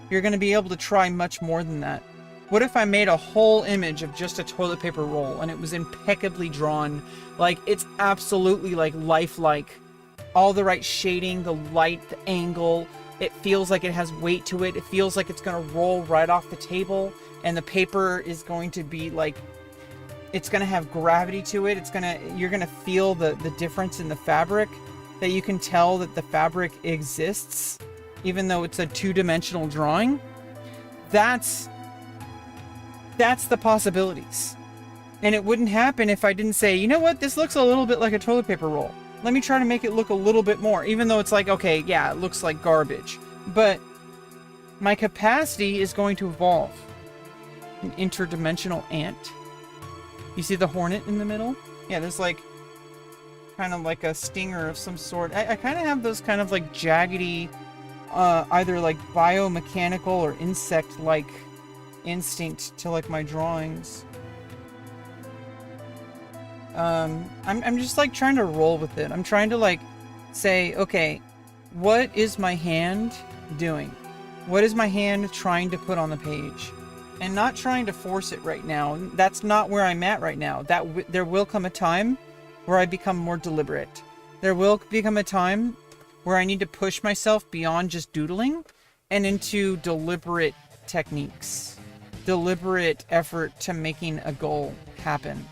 S1: You're going to be able to try much more than that. What if I made a whole image of just a toilet paper roll and it was impeccably drawn? Like, it's absolutely like lifelike. All the right shading, the light, the angle. It feels like it has weight to it. It feels like it's going to roll right off the table. And the paper is going to be like, it's going to have gravity to it. You're going to feel the difference in the fabric, that you can tell that the fabric exists, even though it's a two-dimensional drawing. That's the possibilities. And it wouldn't happen if I didn't say, you know what, this looks a little bit like a toilet paper roll. Let me try to make it look a little bit more, even though it's like, okay, yeah, it looks like garbage. But my capacity is going to evolve. An interdimensional ant. You see the hornet in the middle? Yeah, there's like, kind of like a stinger of some sort. I kind of have those kind of like jaggedy, either like biomechanical or insect-like instinct to like my drawings. I'm just like trying to roll with it. I'm trying to like say, okay, what is my hand doing? What is my hand trying to put on the page? And not trying to force it right now. That's not where I'm at right now. There will come a time where I become more deliberate. There will become a time where I need to push myself beyond just doodling and into deliberate techniques. Deliberate effort to making a goal happen.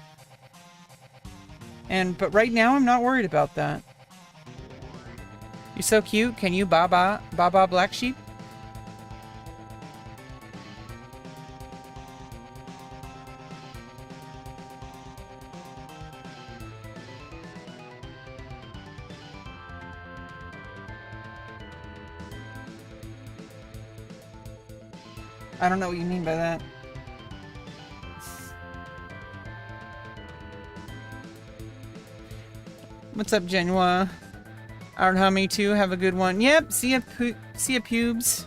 S1: But right now, I'm not worried about that. You're so cute. Can you Baba Black Sheep? I don't know what you mean by that. What's up, Genua? Art Hummy too. Have a good one. Yep. See ya pubes.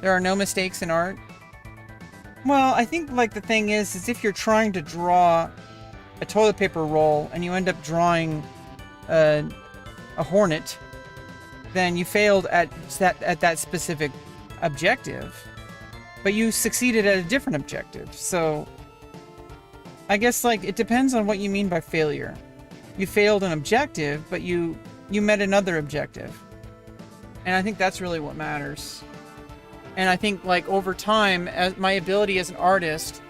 S1: There are no mistakes in art. Well, I think like the thing is if you're trying to draw a toilet paper roll and you end up drawing a hornet, then you failed at that specific objective, but you succeeded at a different objective. So I guess like it depends on what you mean by failure. You failed an objective, but you met another objective. And I think that's really what matters. And I think like over time, as my ability as an artist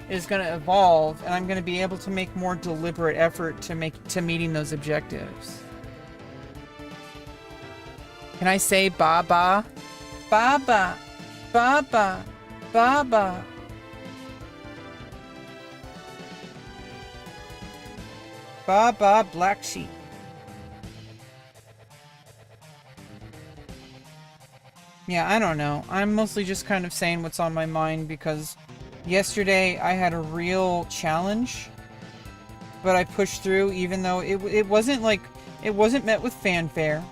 S1: is going to evolve, and I'm going to be able to make more deliberate effort to meeting those objectives. Can I say Baba? Baba, Baba, Baba. Baba Black Sheep. Yeah, I don't know. I'm mostly just kind of saying what's on my mind because yesterday I had a real challenge, but I pushed through even though it wasn't met with fanfare.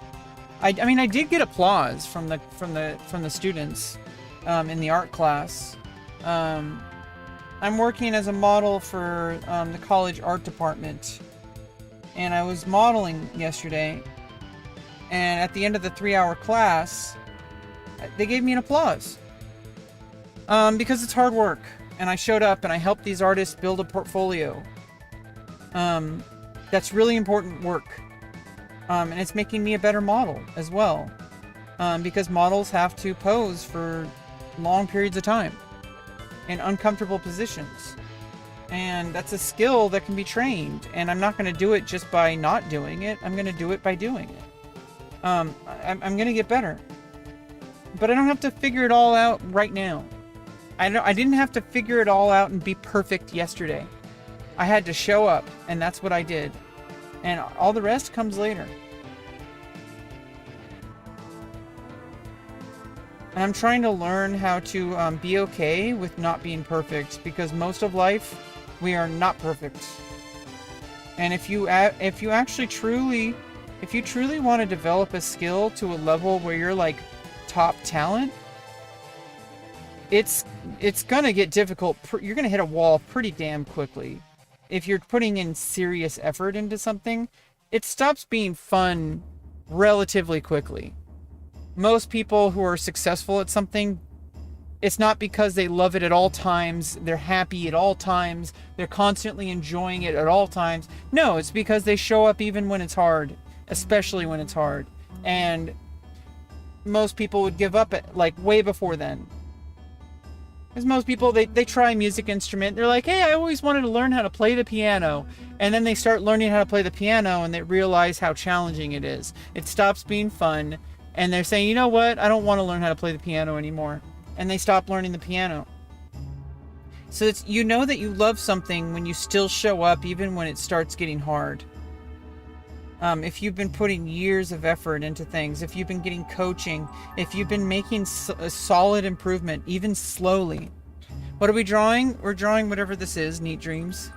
S1: I mean, I did get applause from the students in the art class. I'm working as a model for the college art department. And I was modeling yesterday, and at the end of the 3-hour class, they gave me an applause. Because it's hard work, and I showed up and I helped these artists build a portfolio. That's really important work. And it's making me a better model as well. Because models have to pose for long periods of time in uncomfortable positions. And that's a skill that can be trained. And I'm not going to do it just by not doing it. I'm going to do it by doing it. I'm going to get better. But I don't have to figure it all out right now. I didn't have to figure it all out and be perfect yesterday. I had to show up, and that's what I did. And all the rest comes later. And I'm trying to learn how to be okay with not being perfect, because most of life, we are not perfect. And if you truly want to develop a skill to a level where you're like top talent, it's gonna get difficult. You're gonna hit a wall pretty damn quickly. If you're putting in serious effort into something, it stops being fun relatively quickly. Most people who are successful at something, it's not because they love it at all times, they're happy at all times, they're constantly enjoying it at all times. No, it's because they show up even when it's hard, especially when it's hard. And most people would give up at like way before then. Because most people, they try a music instrument, they're like, hey, I always wanted to learn how to play the piano. And then they start learning how to play the piano and they realize how challenging it is. It stops being fun. And they're saying, you know what, I don't want to learn how to play the piano anymore. And they stop learning the piano. So it's, you know that you love something when you still show up even when it starts getting hard. If you've been putting years of effort into things, if you've been getting coaching, if you've been making a solid improvement, even slowly. What are we drawing? We're drawing whatever this is, Neat Dreams.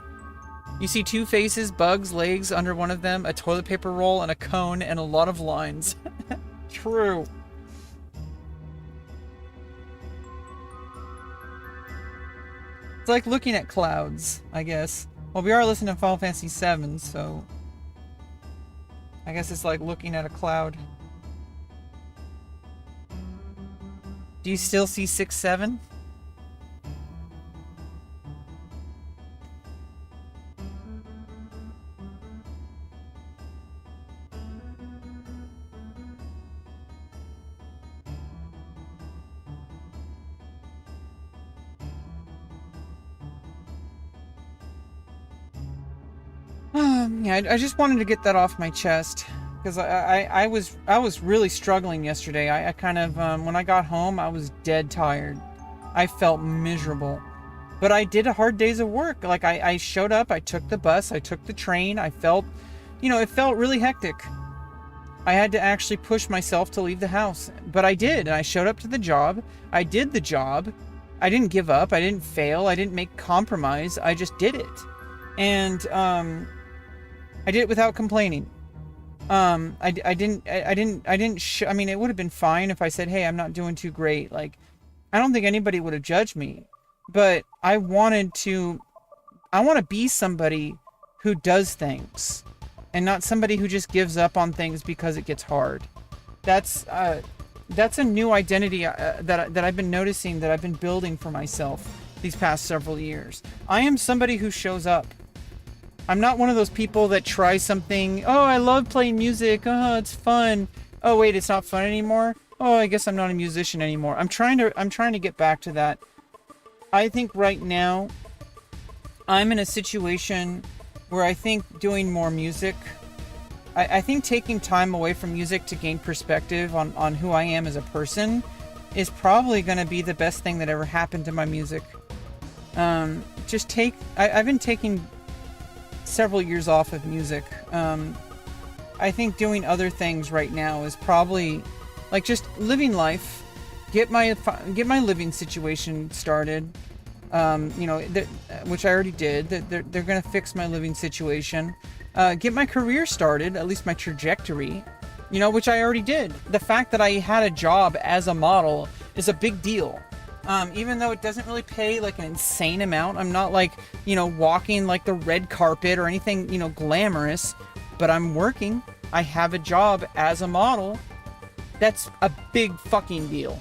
S1: You see 2 faces, bugs, legs under one of them, a toilet paper roll, and a cone, and a lot of lines. True. It's like looking at clouds, I guess. Well, we are listening to Final Fantasy VII, so I guess it's like looking at a cloud. Do you still see 6-7? Yeah, I just wanted to get that off my chest because I was really struggling yesterday. I kind of when I got home, I was dead tired. I felt miserable, but I did a hard days of work. Like I showed up, I took the bus, I took the train. I felt, it felt really hectic. I had to actually push myself to leave the house, but I did. And I showed up to the job. I did the job. I didn't give up. I didn't fail. I didn't make compromise. I just did it. And I did it without complaining. I mean, it would have been fine if I said, hey, I'm not doing too great. Like, I don't think anybody would have judged me, but I want to be somebody who does things and not somebody who just gives up on things because it gets hard. That's a new identity that I've been noticing, that I've been building for myself these past several years. I am somebody who shows up. I'm not one of those people that try something. Oh, I love playing music. Oh, it's fun. Oh, wait, it's not fun anymore. Oh, I guess I'm not a musician anymore. I'm trying to get back to that. I think right now I'm in a situation where I think doing more music, I think taking time away from music to gain perspective on who I am as a person is probably going to be the best thing that ever happened to my music. I've been taking several years off of music. I think doing other things right now is probably like just living life, get my living situation started, which I already did. They're going to fix my living situation. Get my career started, at least my trajectory, which I already did. The fact that I had a job as a model is a big deal. Even though it doesn't really pay like an insane amount. I'm not like, walking like the red carpet or anything, glamorous, but I'm working. I have a job as a model. That's a big fucking deal.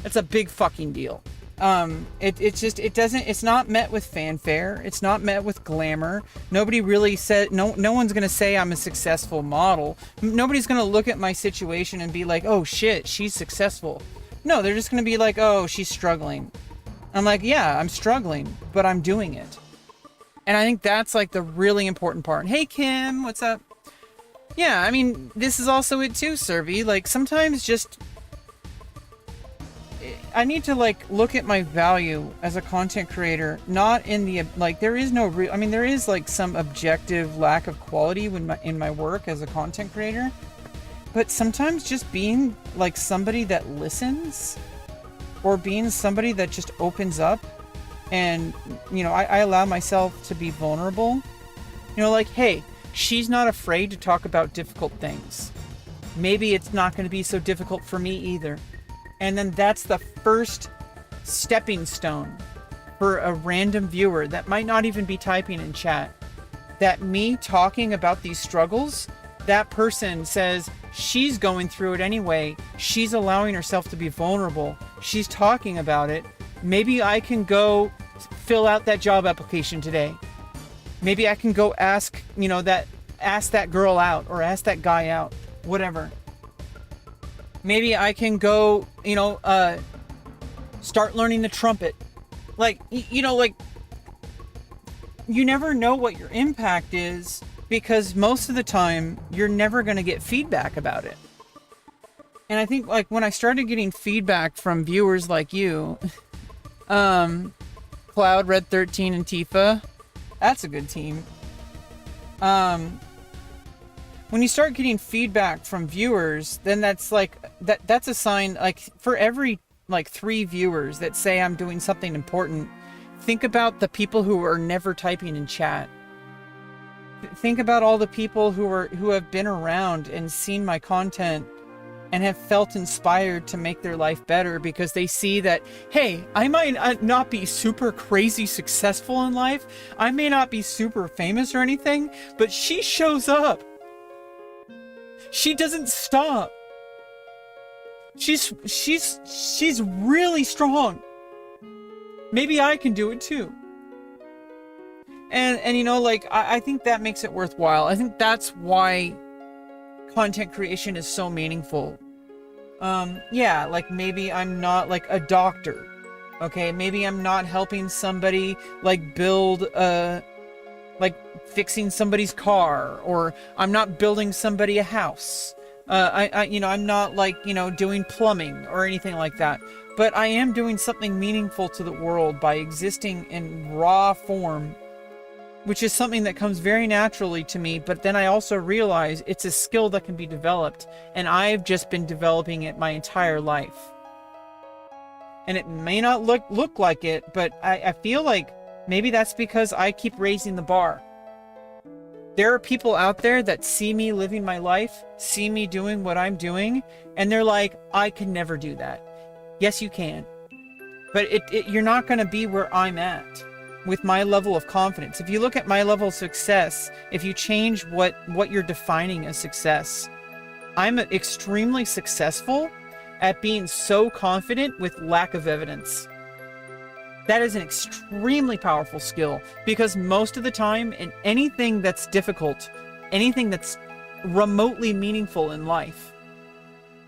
S1: That's a big fucking deal. It's not met with fanfare. It's not met with glamour. Nobody really said, no one's going to say I'm a successful model. Nobody's going to look at my situation and be like, oh shit, she's successful. No, they're just going to be like, oh, she's struggling. I'm like, yeah, I'm struggling, but I'm doing it. And I think that's like the really important part. Hey, Kim, what's up? Yeah, I mean, this is also it too, Servi. Like, sometimes just, I need to like look at my value as a content creator, not in the, like, there is no real, I mean, there is like some objective lack of quality in my work as a content creator. But sometimes just being like somebody that listens, or being somebody that just opens up, and I allow myself to be vulnerable. Like, hey, she's not afraid to talk about difficult things. Maybe it's not going to be so difficult for me either. And then that's the first stepping stone for a random viewer that might not even be typing in chat. That me talking about these struggles, that person says, she's going through it anyway. She's allowing herself to be vulnerable. She's talking about it. Maybe I can go fill out that job application today. Maybe I can go ask that girl out, or ask that guy out, whatever. Maybe I can go, start learning the trumpet. Like, like, you never know what your impact is, because most of the time you're never going to get feedback about it. And I think like when I started getting feedback from viewers like you, Cloud, Red 13, and Tifa. That's a good team. When you start getting feedback from viewers, then that's like that's a sign. Like for every like 3 viewers that say I'm doing something important, think about the people who are never typing in chat. Think about all the people who have been around and seen my content and have felt inspired to make their life better because they see that, hey, I might not be super crazy successful in life. I may not be super famous or anything, but she shows up. She doesn't stop. She's really strong. Maybe I can do it too. And you know, like, I think that makes it worthwhile. I think that's why content creation is so meaningful. Yeah, like maybe I'm not like a doctor. Okay, maybe I'm not helping somebody like build like fixing somebody's car, or I'm not building somebody a house. I'm not like, doing plumbing or anything like that. But I am doing something meaningful to the world by existing in raw form, which is something that comes very naturally to me. But then I also realize it's a skill that can be developed, and I've just been developing it my entire life. And it may not look like it, but I feel like maybe that's because I keep raising the bar. There are people out there that see me living my life, see me doing what I'm doing, and they're like, I can never do that. Yes, you can. But you're not going to be where I'm at with my level of confidence. If you look at my level of success, if you change what you're defining as success, I'm extremely successful at being so confident with lack of evidence. That is an extremely powerful skill, because most of the time in anything that's difficult, anything that's remotely meaningful in life,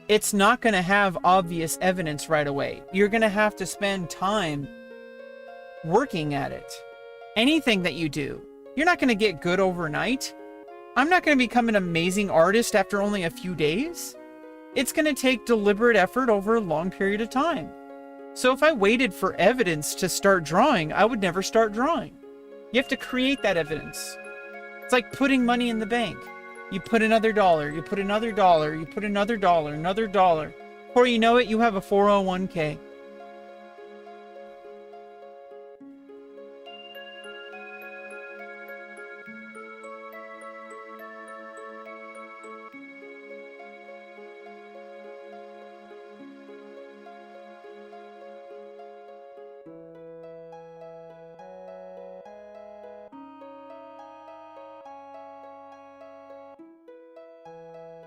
S1: it's not going to have obvious evidence right away. You're going to have to spend time working at it. Anything that you do, you're not going to get good overnight. I'm not going to become an amazing artist after only a few days. It's going to take deliberate effort over a long period of time. So if I waited for evidence to start drawing, I would never start drawing. You have to create that evidence. It's like putting money in the bank. You put another dollar, you put another dollar, you put another dollar, another dollar. Before you know it, you have a 401k.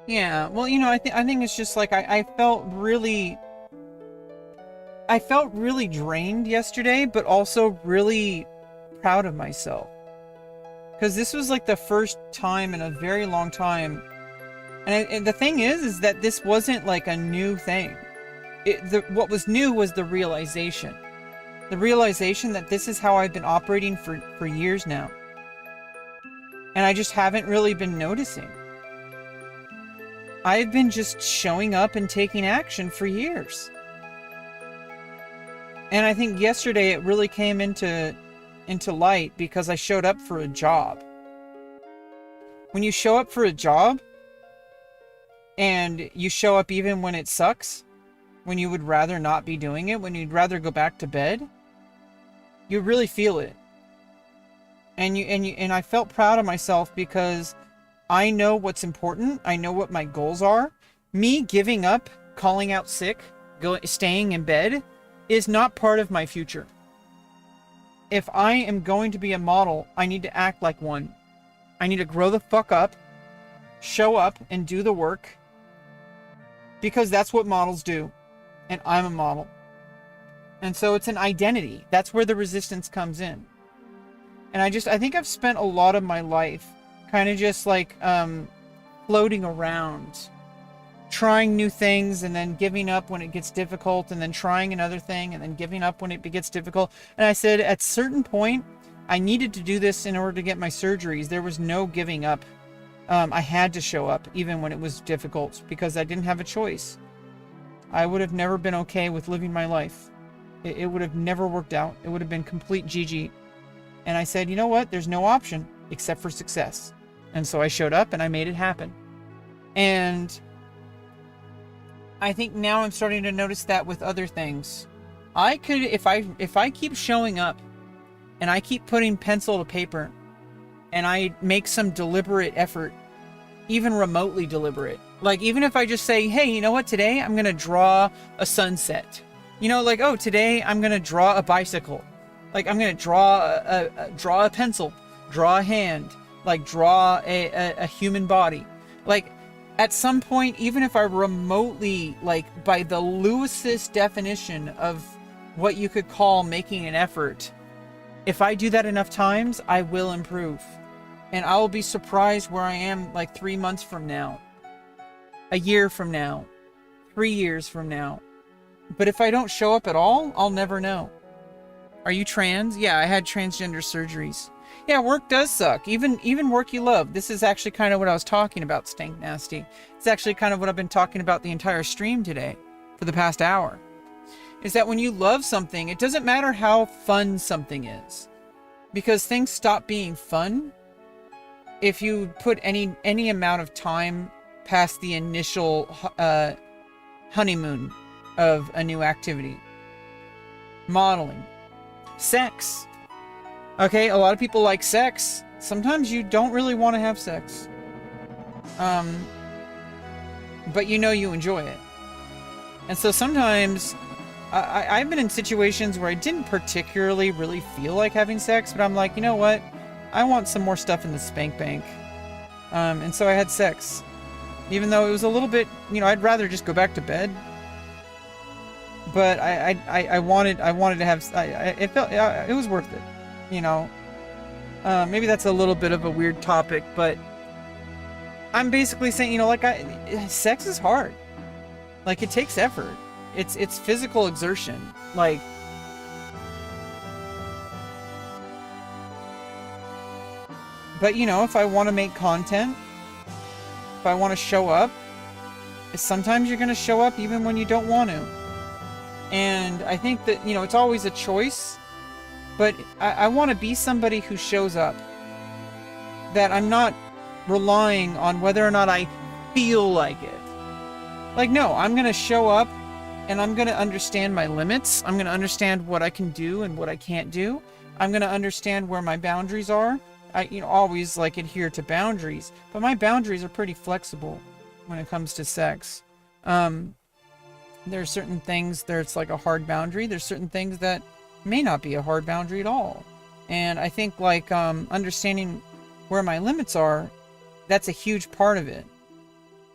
S1: Yeah, well, I think it's just like I felt really drained yesterday, but also really proud of myself. Because this was like the first time in a very long time. And the thing is that this wasn't like a new thing. What was new was the realization. The realization that this is how I've been operating for years now. And I just haven't really been noticing. I've been just showing up and taking action for years. And I think yesterday it really came into light because I showed up for a job. When you show up for a job, and you show up even when it sucks, when you would rather not be doing it, when you'd rather go back to bed, you really feel it. And I felt proud of myself because I know what's important. I know what my goals are. Me giving up, calling out sick, staying in bed is not part of my future. If I am going to be a model, I need to act like one. I need to grow the fuck up, show up, and do the work, because that's what models do. And I'm a model. And so it's an identity. That's where the resistance comes in. And I think I've spent a lot of my life kind of just like floating around, trying new things and then giving up when it gets difficult, and then trying another thing and then giving up when it gets difficult. And I said at a certain point, I needed to do this in order to get my surgeries. There was no giving up. I had to show up even when it was difficult because I didn't have a choice. I would have never been okay with living my life. It would have never worked out. It would have been complete GG. And I said, you know what? There's no option except for success. And so I showed up and I made it happen. And I think now I'm starting to notice that with other things. I could, if I keep showing up and I keep putting pencil to paper and I make some deliberate effort, even remotely deliberate, like even if I just say, hey, you know what, today I'm going to draw a sunset. You know, like, oh, today I'm going to draw a bicycle. Like I'm going to draw a pencil, draw a hand, like draw a human body. Like at some point, even if I remotely, like by the loosest definition of what you could call making an effort, if I do that enough times, I will improve. And I will be surprised where I am like 3 months from now, a year from now, 3 years from now. But if I don't show up at all, I'll never know. Are you trans? Yeah, I had transgender surgeries. Yeah, work does suck. Even work you love. This is actually kind of what I was talking about, Stank Nasty. It's actually kind of what I've been talking about the entire stream today for the past hour. Is that when you love something, it doesn't matter how fun something is. Because things stop being fun if you put any amount of time past the initial honeymoon of a new activity. Modeling. Sex. Okay, a lot of people like sex. Sometimes you don't really want to have sex. But you know you enjoy it. And so sometimes I've been in situations where I didn't particularly really feel like having sex, but I'm like, you know what? I want some more stuff in the spank bank. And so I had sex. Even though it was a little bit, you know, I'd rather just go back to bed. But I wanted to have, it felt, it was worth it, you know. Maybe that's a little bit of a weird topic, but I'm basically saying, you know, like sex is hard. Like it takes effort. It's physical exertion. Like, but you know, if I want to make content, if I want to show up, sometimes you're going to show up even when you don't want to. And I think that, you know, it's always a choice, but I want to be somebody who shows up. That I'm not relying on whether or not I feel like it. Like, no, I'm going to show up and I'm going to understand my limits. I'm going to understand what I can do and what I can't do. I'm going to understand where my boundaries are. I, you know, always like adhere to boundaries, but my boundaries are pretty flexible when it comes to sex. There are certain things there's like a hard boundary. There's certain things that may not be a hard boundary at all. And I think like understanding where my limits are, that's a huge part of it.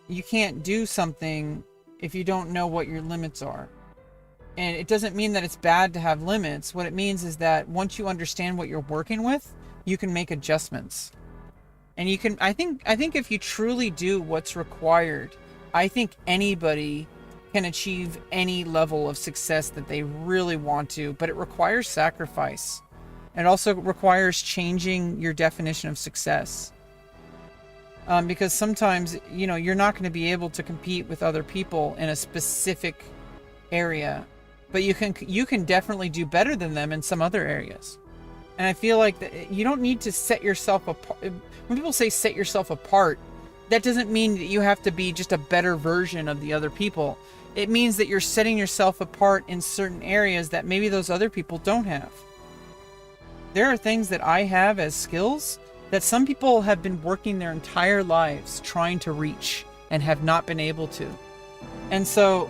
S1: You can't do something if you don't know what your limits are. And it doesn't mean that it's bad to have limits. What it means is that once you understand what you're working with, you can make adjustments. And you can, I think if you truly do what's required, I think anybody can achieve any level of success that they really want to, but it requires sacrifice. It also requires changing your definition of success. Because sometimes, you know, you're not going to be able to compete with other people in a specific area, but you can definitely do better than them in some other areas. And I feel like that you don't need to set yourself apart. When people say set yourself apart, that doesn't mean that you have to be just a better version of the other people. It means that you're setting yourself apart in certain areas that maybe those other people don't have. There are things that I have as skills that some people have been working their entire lives trying to reach and have not been able to. And so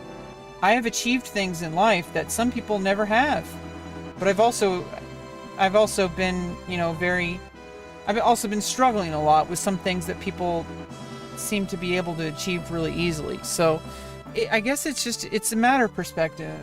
S1: I have achieved things in life that some people never have. But I've also been, you know, I've also been struggling a lot with some things that people seem to be able to achieve really easily. So I guess it's a matter of perspective.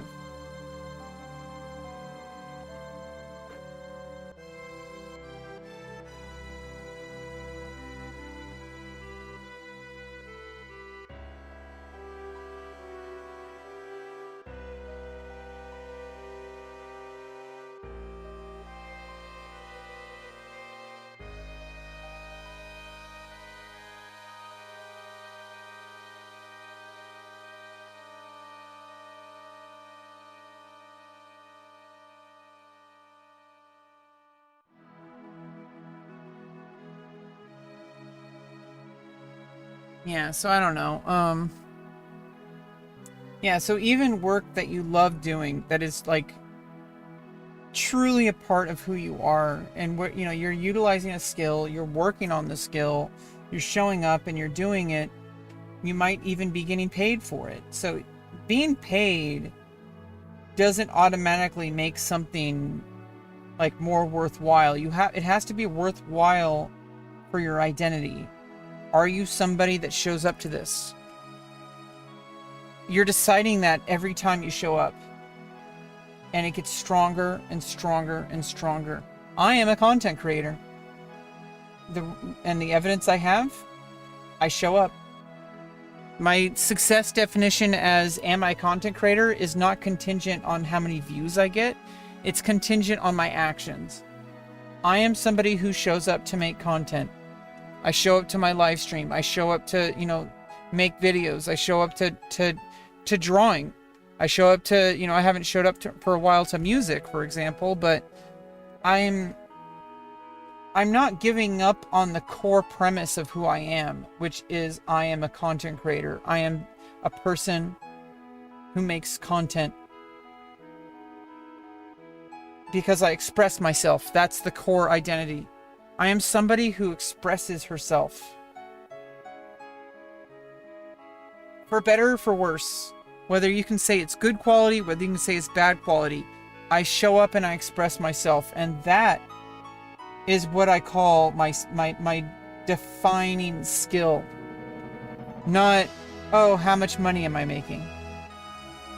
S1: Yeah, so I don't know. Yeah, so even work that you love doing, that is like truly a part of who you are, and what, you know, you're utilizing a skill, you're working on the skill, you're showing up and you're doing it, you might even be getting paid for it. So being paid doesn't automatically make something like more worthwhile. It has to be worthwhile for your identity. Are you somebody that shows up to this? You're deciding that every time you show up, and it gets stronger and stronger and stronger. I am a content creator. And the evidence I have, I show up. My success definition as am I a content creator is not contingent on how many views I get. It's contingent on my actions. I am somebody who shows up to make content. I show up to my live stream. I show up to, you know, make videos. I show up to drawing. I show up to, you know, I haven't showed up for a while to music, for example, but I'm not giving up on the core premise of who I am, which is I am a content creator. I am a person who makes content because I express myself. That's the core identity. I am somebody who expresses herself. For better or for worse. Whether you can say it's good quality, whether you can say it's bad quality, I show up and I express myself, and that is what I call my defining skill. Not, oh, how much money am I making?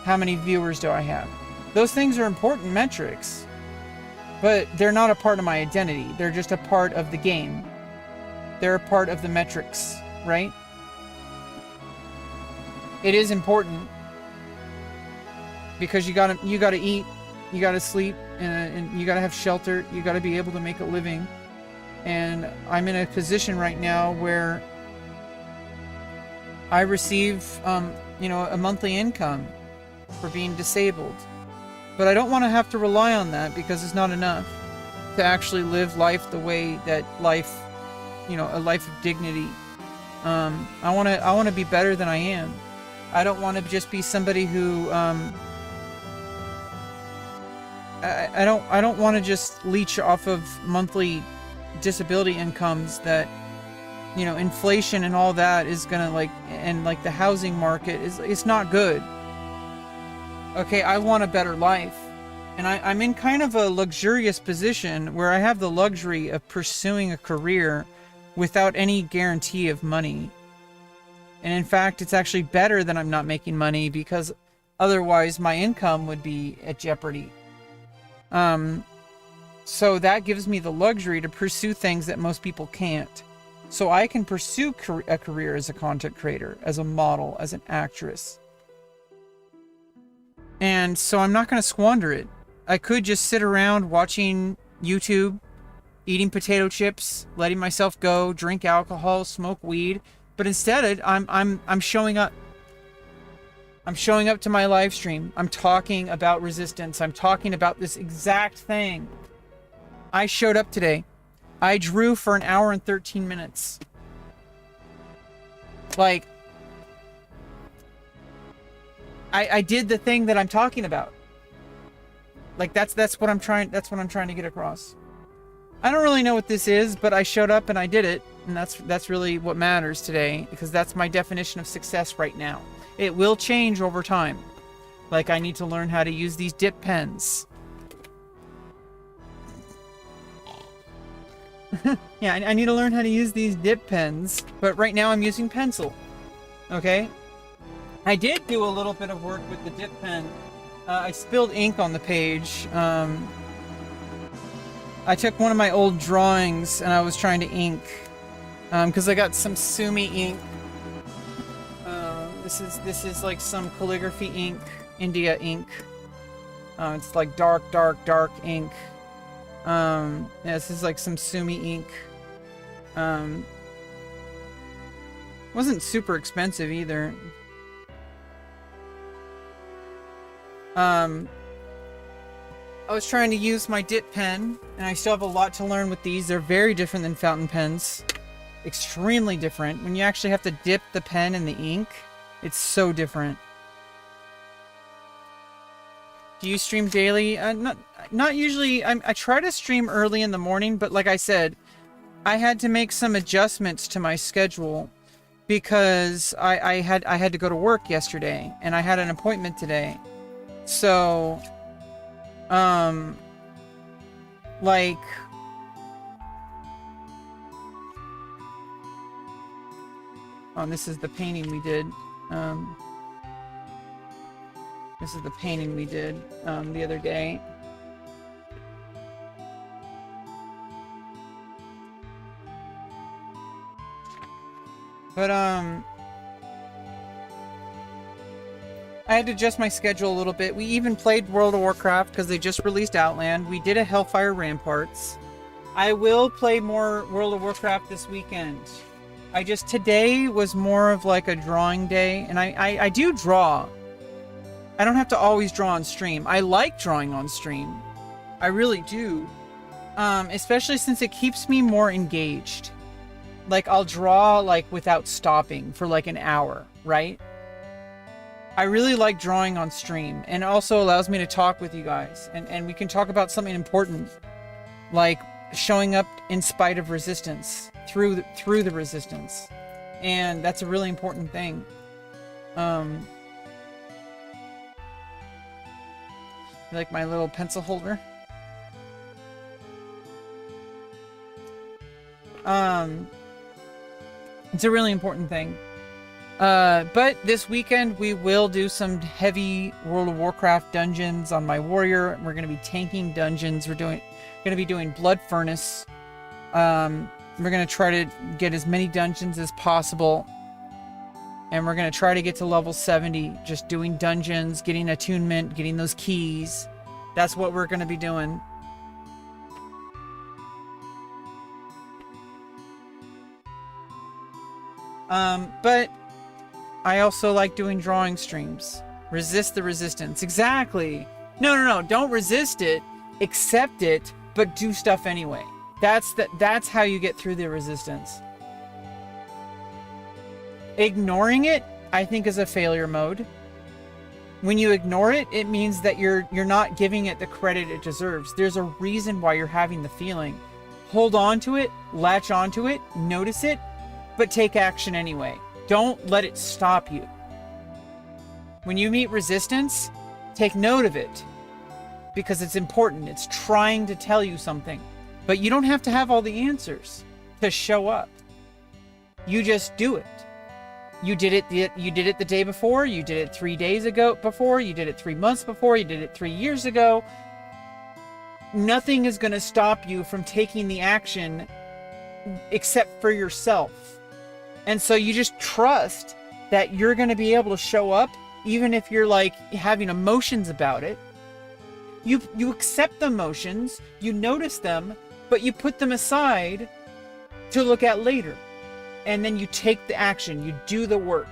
S1: How many viewers do I have? Those things are important metrics, but they're not a part of my identity. They're just a part of the game. They're a part of the metrics, right? It is important, because you gotta eat, you gotta sleep, and you gotta have shelter, you gotta be able to make a living. And I'm in a position right now where I receive, you know, a monthly income for being disabled. But I don't want to have to rely on that, because it's not enough to actually live life the way that life, you know, a life of dignity. I want to be better than I am. I don't want to just be somebody who, I don't want to just leech off of monthly disability incomes that, you know, inflation and all that is gonna, like, and like the housing market it's not good. Okay, I want a better life, and I'm in kind of a luxurious position where I have the luxury of pursuing a career without any guarantee of money. And in fact, it's actually better that I'm not making money, because otherwise my income would be at jeopardy. So that gives me the luxury to pursue things that most people can't. So I can pursue a career as a content creator, as a model, as an actress. And so I'm not going to squander it. I could just sit around watching YouTube, eating potato chips, letting myself go, drink alcohol, smoke weed, but instead I'm showing up. I'm showing up to my live stream. I'm talking about resistance. I'm talking about this exact thing. I showed up today. I drew for an hour and 13 minutes. Like, I did the thing that I'm talking about. Like, that's what I'm trying to get across. I don't really know what this is, but I showed up and I did it, and that's really what matters today, because that's my definition of success right now. It will change over time. Like, I need to learn how to use these dip pens. Yeah, I need to learn how to use these dip pens, but right now I'm using pencil. Okay? I did do a little bit of work with the dip pen. I spilled ink on the page. I took one of my old drawings and I was trying to ink, because I got some Sumi ink. This is like some calligraphy ink, India ink. It's like dark ink. Yeah, this is like some Sumi ink. Wasn't super expensive either. I was trying to use my dip pen, and I still have a lot to learn with these. They're very different than fountain pens. extremely different. When you actually have to dip the pen in the ink, it's so different. Do you stream daily? Not usually. I try to stream early in the morning, but like I said, I had to make some adjustments to my schedule because I had to go to work yesterday and I had an appointment today. So, like, oh, this is the painting we did. This is the painting we did the other day. But I had to adjust my schedule a little bit. We even played World of Warcraft because they just released Outland. We did a Hellfire Ramparts. I will play more World of Warcraft this weekend. Today was more of like a drawing day, and I do draw. I don't have to always draw on stream. I like drawing on stream. I really do. Especially since it keeps me more engaged. Like, I'll draw, like, without stopping for, like, an hour, right? I really like drawing on stream. And it also allows me to talk with you guys. And we can talk about something important. Like, showing up in spite of resistance. Through the resistance. And that's a really important thing. Like my little pencil holder. It's a really important thing. But this weekend we will do some heavy World of Warcraft dungeons on my warrior. We're going to be tanking dungeons. We're going to be doing Blood Furnace. We're going to try to get as many dungeons as possible. And we're going to try to get to level 70, just doing dungeons, getting attunement, getting those keys. That's what we're going to be doing. But I also like doing drawing streams. Resist the resistance. Exactly. No. Don't resist it. Accept it, but do stuff anyway. That's how you get through the resistance. Ignoring it, I think, is a failure mode. When you ignore it, it means that you're not giving it the credit it deserves. There's a reason why you're having the feeling. Hold on to it, latch onto it, notice it, but take action anyway. Don't let it stop you. When you meet resistance, take note of it because it's important. It's trying to tell you something, but you don't have to have all the answers to show up. You just do it. You did it the day before, you did it 3 days ago before, you did it 3 months before, you did it 3 years ago. Nothing is going to stop you from taking the action except for yourself. And so you just trust that you're going to be able to show up even if you're like having emotions about it. You accept the emotions, you notice them, but you put them aside to look at later. And then you take the action, you do the work.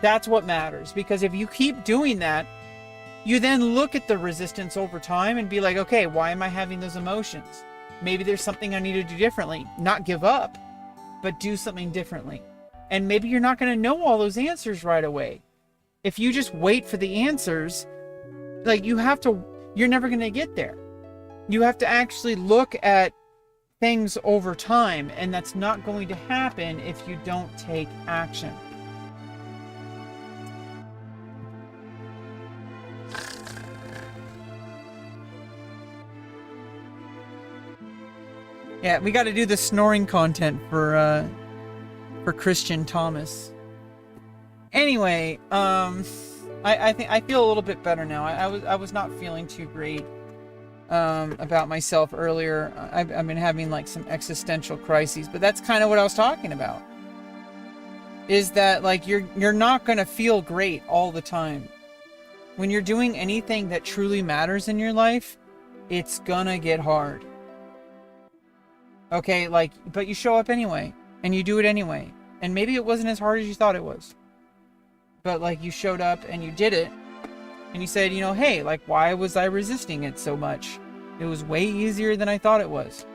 S1: That's what matters. Because if you keep doing that, you then look at the resistance over time and be like, okay, why am I having those emotions? Maybe there's something I need to do differently. Not give up, but do something differently. And maybe you're not going to know all those answers right away. If you just wait for the answers, like you're never going to get there. You have to actually look at things over time, and that's not going to happen if you don't take action. Yeah, we got to do the snoring content for Christian Thomas. Anyway, I think I feel a little bit better now. I was not feeling too great about myself earlier. I've been having like some existential crises, but that's kind of what I was talking about. Is that like you're not gonna feel great all the time. When you're doing anything that truly matters in your life, it's gonna get hard. Okay, like, but you show up anyway, and you do it anyway. And maybe it wasn't as hard as you thought it was. But like, you showed up and you did it, and you said, hey, like, why was I resisting it so much? It was way easier than I thought it was.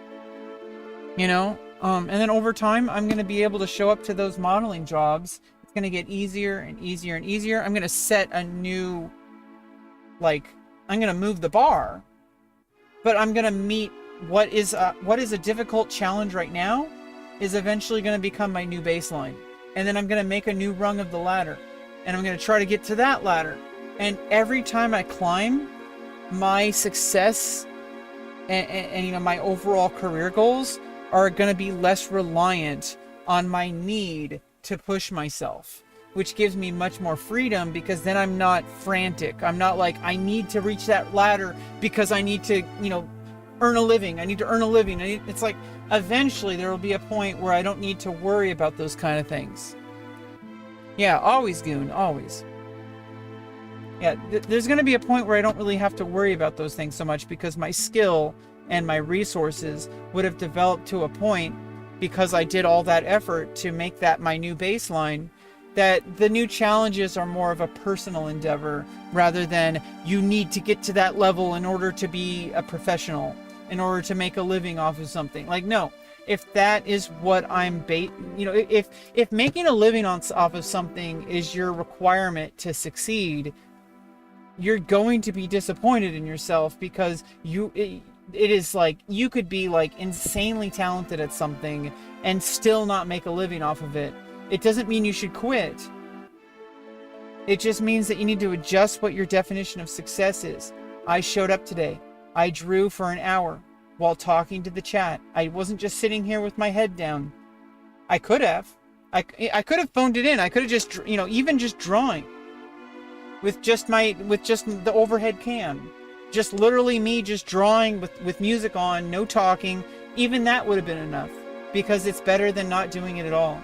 S1: And then over time, I'm going to be able to show up to those modeling jobs. It's going to get easier and easier and easier. I'm going to set a new, like, I'm going to move the bar, but I'm going to meet what is a difficult challenge right now is eventually going to become my new baseline. And then I'm going to make a new rung of the ladder, and I'm going to try to get to that ladder. And every time I climb, my success and you know, my overall career goals are going to be less reliant on my need to push myself, which gives me much more freedom, because then I'm not frantic. I'm not like, I need to reach that ladder because I need to, you know, earn a living. I need to earn a living. It's like, eventually there will be a point where I don't need to worry about those kind of things. Yeah, always, Goon, always. Yeah, there's going to be a point where I don't really have to worry about those things so much, because my skill and my resources would have developed to a point, because I did all that effort to make that my new baseline, that the new challenges are more of a personal endeavor rather than you need to get to that level in order to be a professional, in order to make a living off of something. Like, no, if that is what I'm you know, if making a living off of something is your requirement to succeed, you're going to be disappointed in yourself, because it is like, you could be like insanely talented at something and still not make a living off of it. It doesn't mean you should quit. It just means that you need to adjust what your definition of success is. I showed up today. I drew for an hour while talking to the chat. I wasn't just sitting here with my head down. I could have. I could have phoned it in. I could have just, you know, even just drawing with just the overhead cam. Just literally me just drawing with music on, no talking. Even that would have been enough, because it's better than not doing it at all.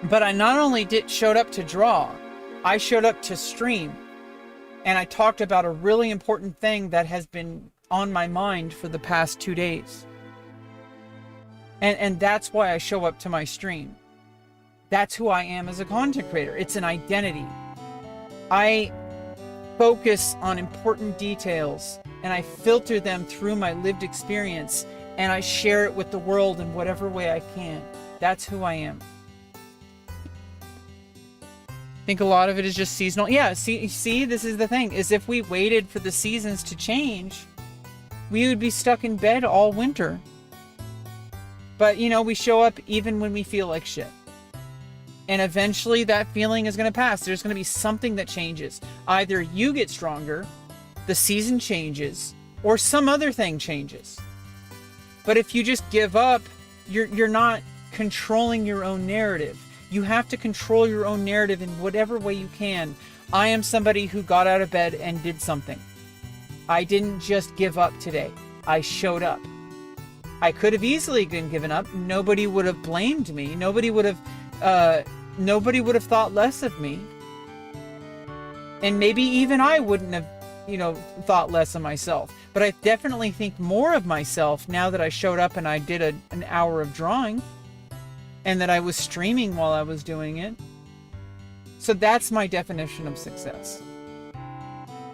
S1: But I not only showed up to draw, I showed up to stream, and I talked about a really important thing that has been on my mind for the past 2 days. And that's why I show up to my stream. That's who I am as a content creator. It's an identity. I focus on important details, and I filter them through my lived experience, and I share it with the world in whatever way I can. That's who I am. I think a lot of it is just seasonal. Yeah, see, this is the thing, is if we waited for the seasons to change, we would be stuck in bed all winter. But, you know, we show up even when we feel like shit. And eventually that feeling is going to pass. There's going to be something that changes. Either you get stronger, the season changes, or some other thing changes. But if you just give up, you're not controlling your own narrative. You have to control your own narrative in whatever way you can. I am somebody who got out of bed and did something. I didn't just give up today. I showed up. I could have easily been given up. Nobody would have blamed me. Nobody would have thought less of me. And maybe even I wouldn't have, you know, thought less of myself. But I definitely think more of myself now that I showed up and I did an hour of drawing, and that I was streaming while I was doing it. So that's my definition of success.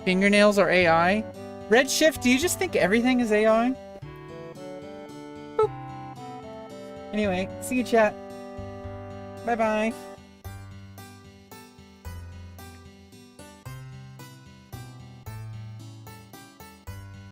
S1: Fingernails are AI. Redshift, do you just think everything is AI? Boop. Anyway, see you, chat. Bye-bye.